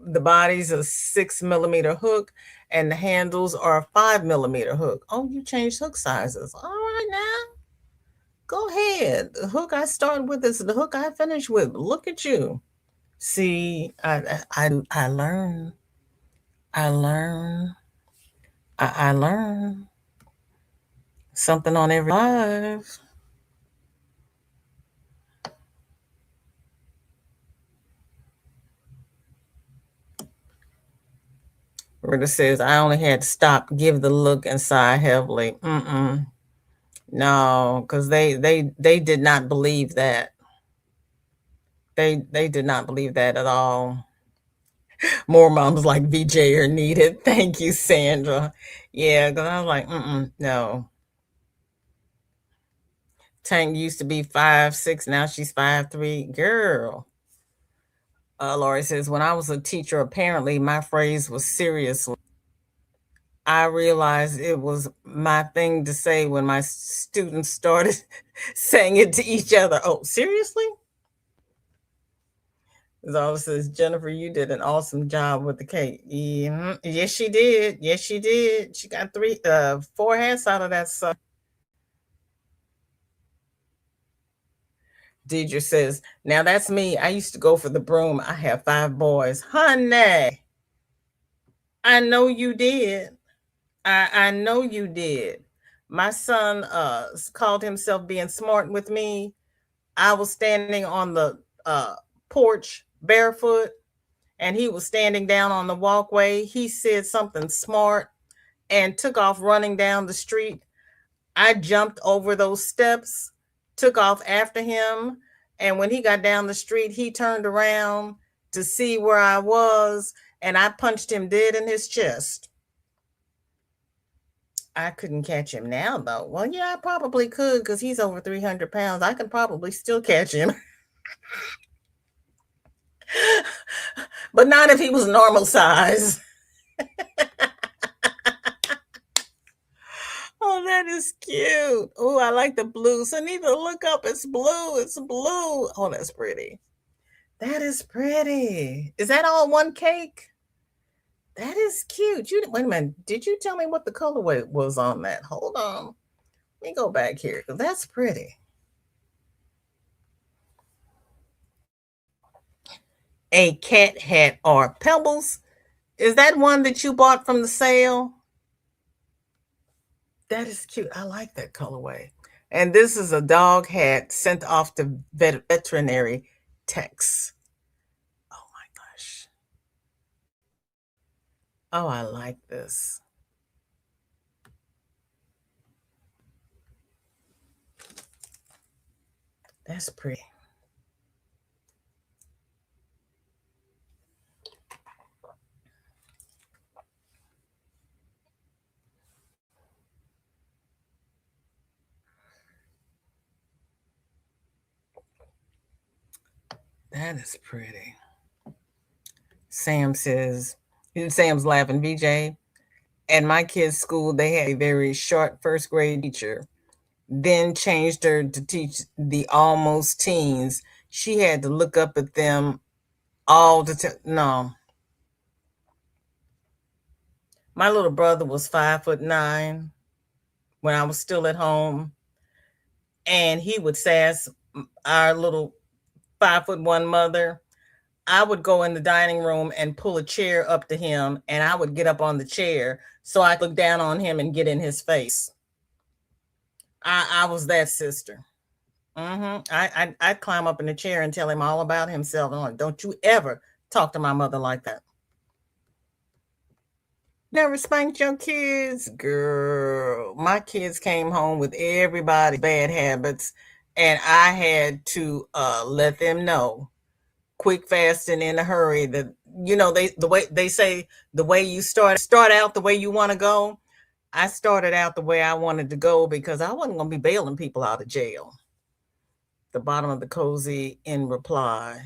the body's a 6 millimeter hook, and the handles are a 5 millimeter hook. Oh, you changed hook sizes. All right, now go ahead. The hook I started with is the hook I finished with. Look at you. See, I learn. I learn. I learn something on every live. Rita says, I only had to stop, give the look, and sigh heavily. Mm-mm. No, because they did not believe that. They did not believe that at all. More moms like VJ are needed. Thank you, Sandra. Yeah, because I was like, no. Tank used to be 5'6", now she's 5'3". Girl. Lori says, when I was a teacher, apparently my phrase was seriously. I realized it was my thing to say when my students started saying it to each other. Oh, seriously? Zola says, Jennifer, you did an awesome job with the cake. Yeah, yes, she did. Yes, she did. She got four hats out of that sucker. Deidre says, now that's me. I used to go for the broom. I have 5 boys. Honey, I know you did. I know you did. My son called himself being smart with me. I was standing on the porch barefoot, and he was standing down on the walkway. He said something smart and took off running down the street. I jumped over those steps, took off after him. And when he got down the street, he turned around to see where I was, and I punched him dead in his chest. I couldn't catch him now, though. Well, yeah, I probably could because he's over 300 pounds. I could probably still catch him. But not if he was normal size. Oh, that is cute. Oh, I like the blue. So need to look up. It's blue. It's blue. Oh, that's pretty. That is pretty. Is that all one cake? That is cute. You wait a minute. Did you tell me what the colorway was on that? Hold on. Let me go back here because that's pretty. A cat hat or pebbles. Is that one that you bought from the sale? That is cute. I like that colorway. And this is a dog hat sent off to veterinary techs. Oh my gosh. Oh, I like this. That's pretty. That is pretty. Sam says, Sam's laughing, VJ. At my kids' school, they had a very short first grade teacher. then changed her to teach the almost teens. She had to look up at them all the time. No, my little brother was 5'9" when I was still at home, and he would sass our little 5'1" mother. I would go in the dining room and pull a chair up to him, and I would get up on the chair so I could look down on him and get in his face. I was that sister. I'd climb up in the chair and tell him all about himself. I'm like, don't you ever talk to my mother like that. Never spanked your kids, girl. My kids came home with everybody's bad habits, and I had to let them know quick, fast, and in a hurry that the way they say the way you start out the way you want to go. I started out the way I wanted to go because I wasn't going to be bailing people out of jail. The bottom of the cozy in reply.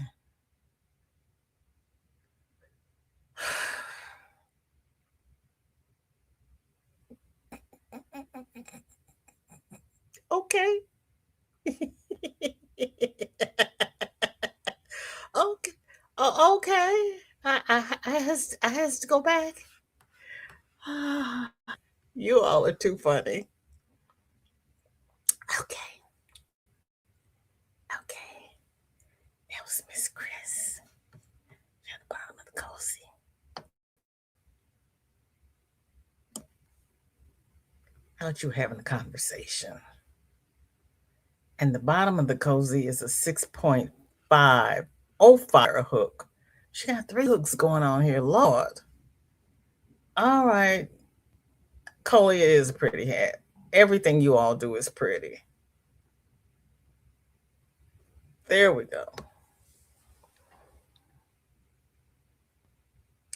Okay. Okay. Okay. I has to go back. You all are too funny. Okay. Okay. That was Miss Chris at the bottom of the cozy. Out you having a conversation. And the bottom of the cozy is a 6.5 fire hook. She got three hooks going on here. Lord. All right. Colia is a pretty hat. Everything you all do is pretty. There we go.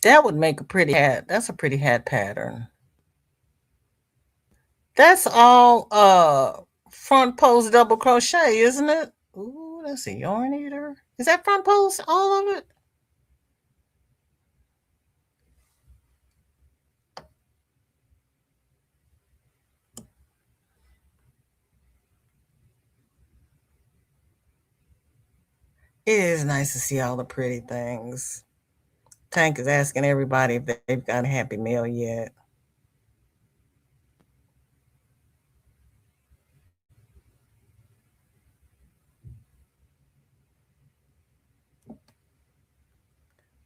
That would make a pretty hat. That's a pretty hat pattern. That's all front post double crochet, isn't it? Ooh, that's a yarn eater. Is that front post all of it? It is nice to see all the pretty things. Tank is asking everybody if they've got a Happy Meal yet.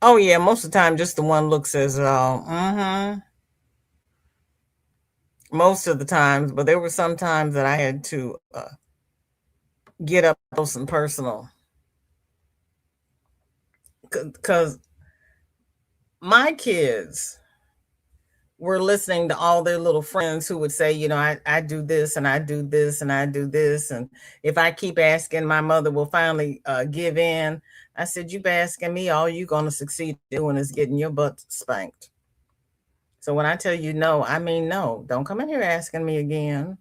Oh yeah, most of the time just the one looks as most of the times, but there were some times that I had to get up close and personal because my kids were listening to all their little friends who would say, I do this and I do this and I do this. And if I keep asking, my mother will finally give in. I said, you asking me, all you're going to succeed doing is getting your butt spanked. So when I tell you no, I mean no. Don't come in here asking me again.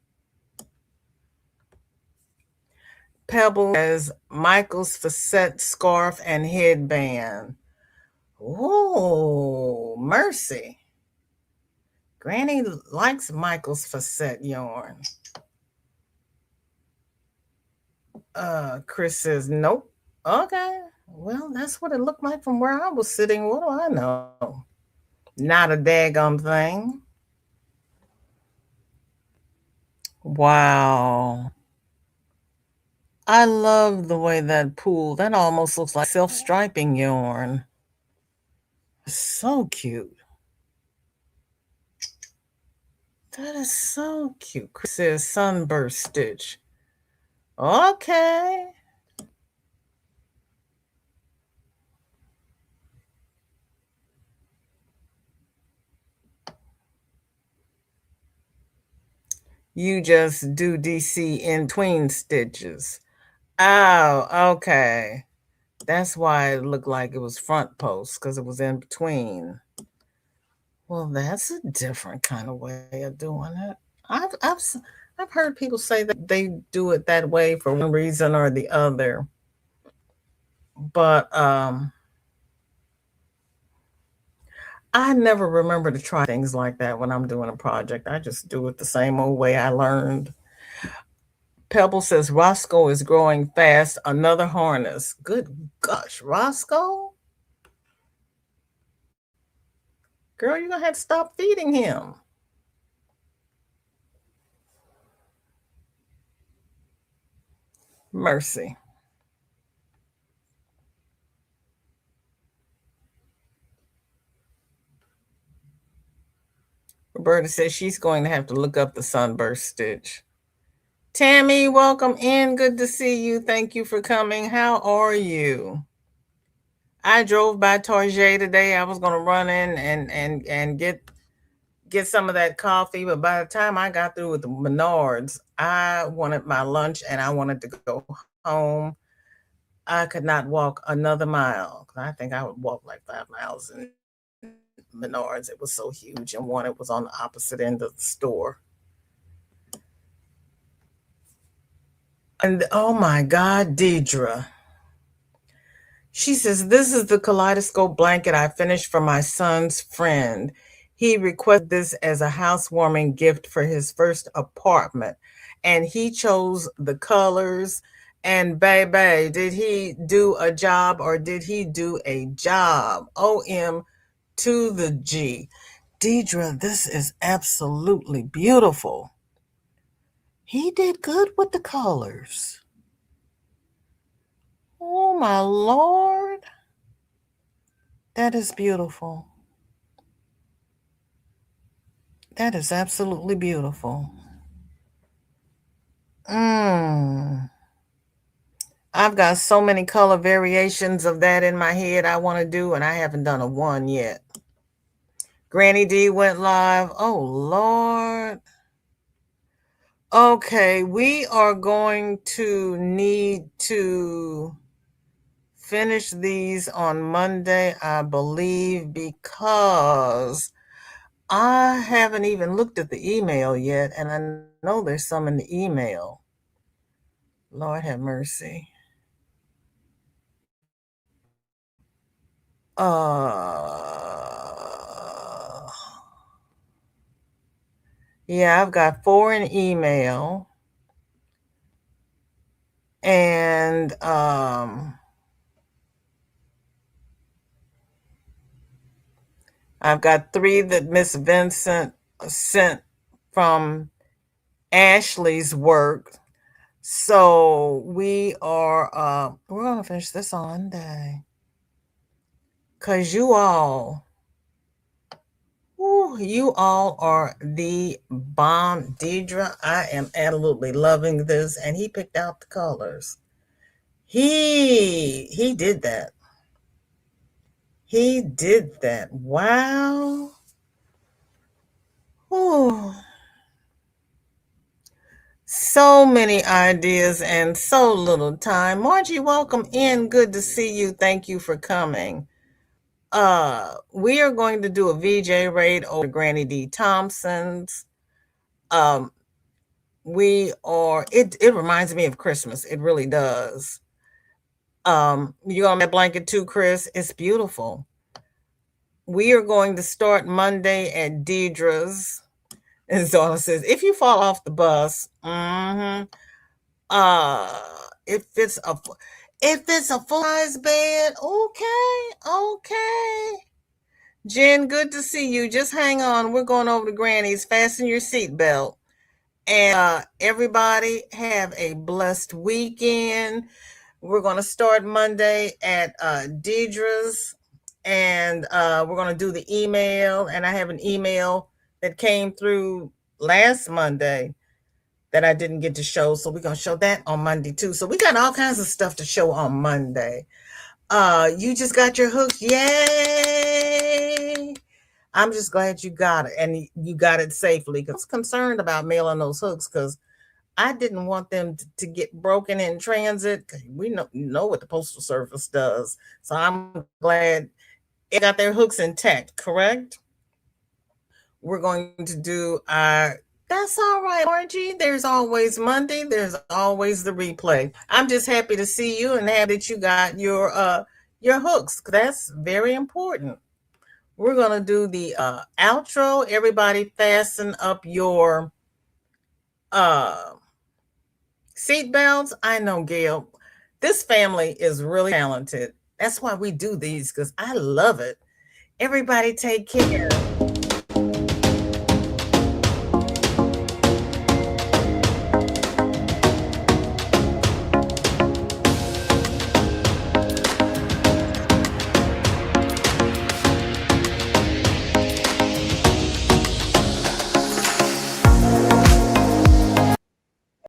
Pebble as Michael's facet scarf and headband. Oh, mercy. Granny likes Michael's facet yarn. Chris says, nope. Okay. Well, that's what it looked like from where I was sitting. What do I know? Not a daggum thing. Wow. I love the way that pool, that almost looks like self-striping yarn. So cute. That is so cute. Chris says sunburst stitch. Okay. You just do DC in tween stitches. Oh, okay. That's why it looked like it was front post because it was in between. Well, that's a different kind of way of doing it. I've heard people say that they do it that way for one reason or the other, but I never remember to try things like that when I'm doing a project. I just do it the same old way I learned. Pebble says Roscoe is growing fast. Another harness. Good gosh, Roscoe? Girl, you're gonna have to stop feeding him. Mercy. Roberta says she's going to have to look up the sunburst stitch. Tammy, welcome in. Good to see you. Thank you for coming. How are you? I drove by Target today. I was going to run in and get some of that coffee, but by the time I got through with the Menards, I wanted my lunch and I wanted to go home. I could not walk another mile. I think I would walk like 5 miles in Menards. It was so huge, and one it was on the opposite end of the store. And oh my God, Deidre. She says, this is the kaleidoscope blanket I finished for my son's friend. He requested this as a housewarming gift for his first apartment. And he chose the colors. And baby, did he do a job or did he do a job? OM to the G. Deidre, this is absolutely beautiful. He did good with the colors. Oh my Lord. That is beautiful. That is absolutely beautiful. I've got so many color variations of that in my head I want to do, and I haven't done a one yet. Granny D went live. Oh, Lord. Okay, we are going to need to finish these on Monday, I believe, because I haven't even looked at the email yet, and I know there's some in the email. Lord have mercy. Yeah, I've got 4 in email. And I've got 3 that Miss Vincent sent from Ashley's work. So we're gonna finish this on Monday. Cause you all are the bomb, Deidre. I am absolutely loving this, and he picked out the colors. He did that. He did that. Wow. Oh, so many ideas and so little time. Margie, welcome in. Good to see you. Thank you for coming. We are going to do a VJ raid over Granny D Thompson's. It reminds me of Christmas. It really does. You on that blanket too, Chris? It's beautiful. We are going to start Monday at Deidre's. And Zona says, if you fall off the bus, if it's a full-size bed, okay. Jen, good to see you. Just hang on. We're going over to Granny's. Fasten your seatbelt. And everybody have a blessed weekend. We're going to start Monday at Deidre's, and we're going to do the email. And I have an email that came through last Monday that I didn't get to show. So we're going to show that on Monday too. So we got all kinds of stuff to show on Monday. You just got your hooks. Yay. I'm just glad you got it, and you got it safely. Because concerned about mailing those hooks, because I didn't want them to get broken in transit. We know what the Postal Service does. So I'm glad it got their hooks intact, correct? We're going to do that's all right, Margie. There's always Monday. There's always the replay. I'm just happy to see you and happy that you got your hooks. That's very important. We're going to do the outro. Everybody fasten up your Seatbelts, I know, Gail. This family is really talented. That's why we do these because I love it. Everybody take care.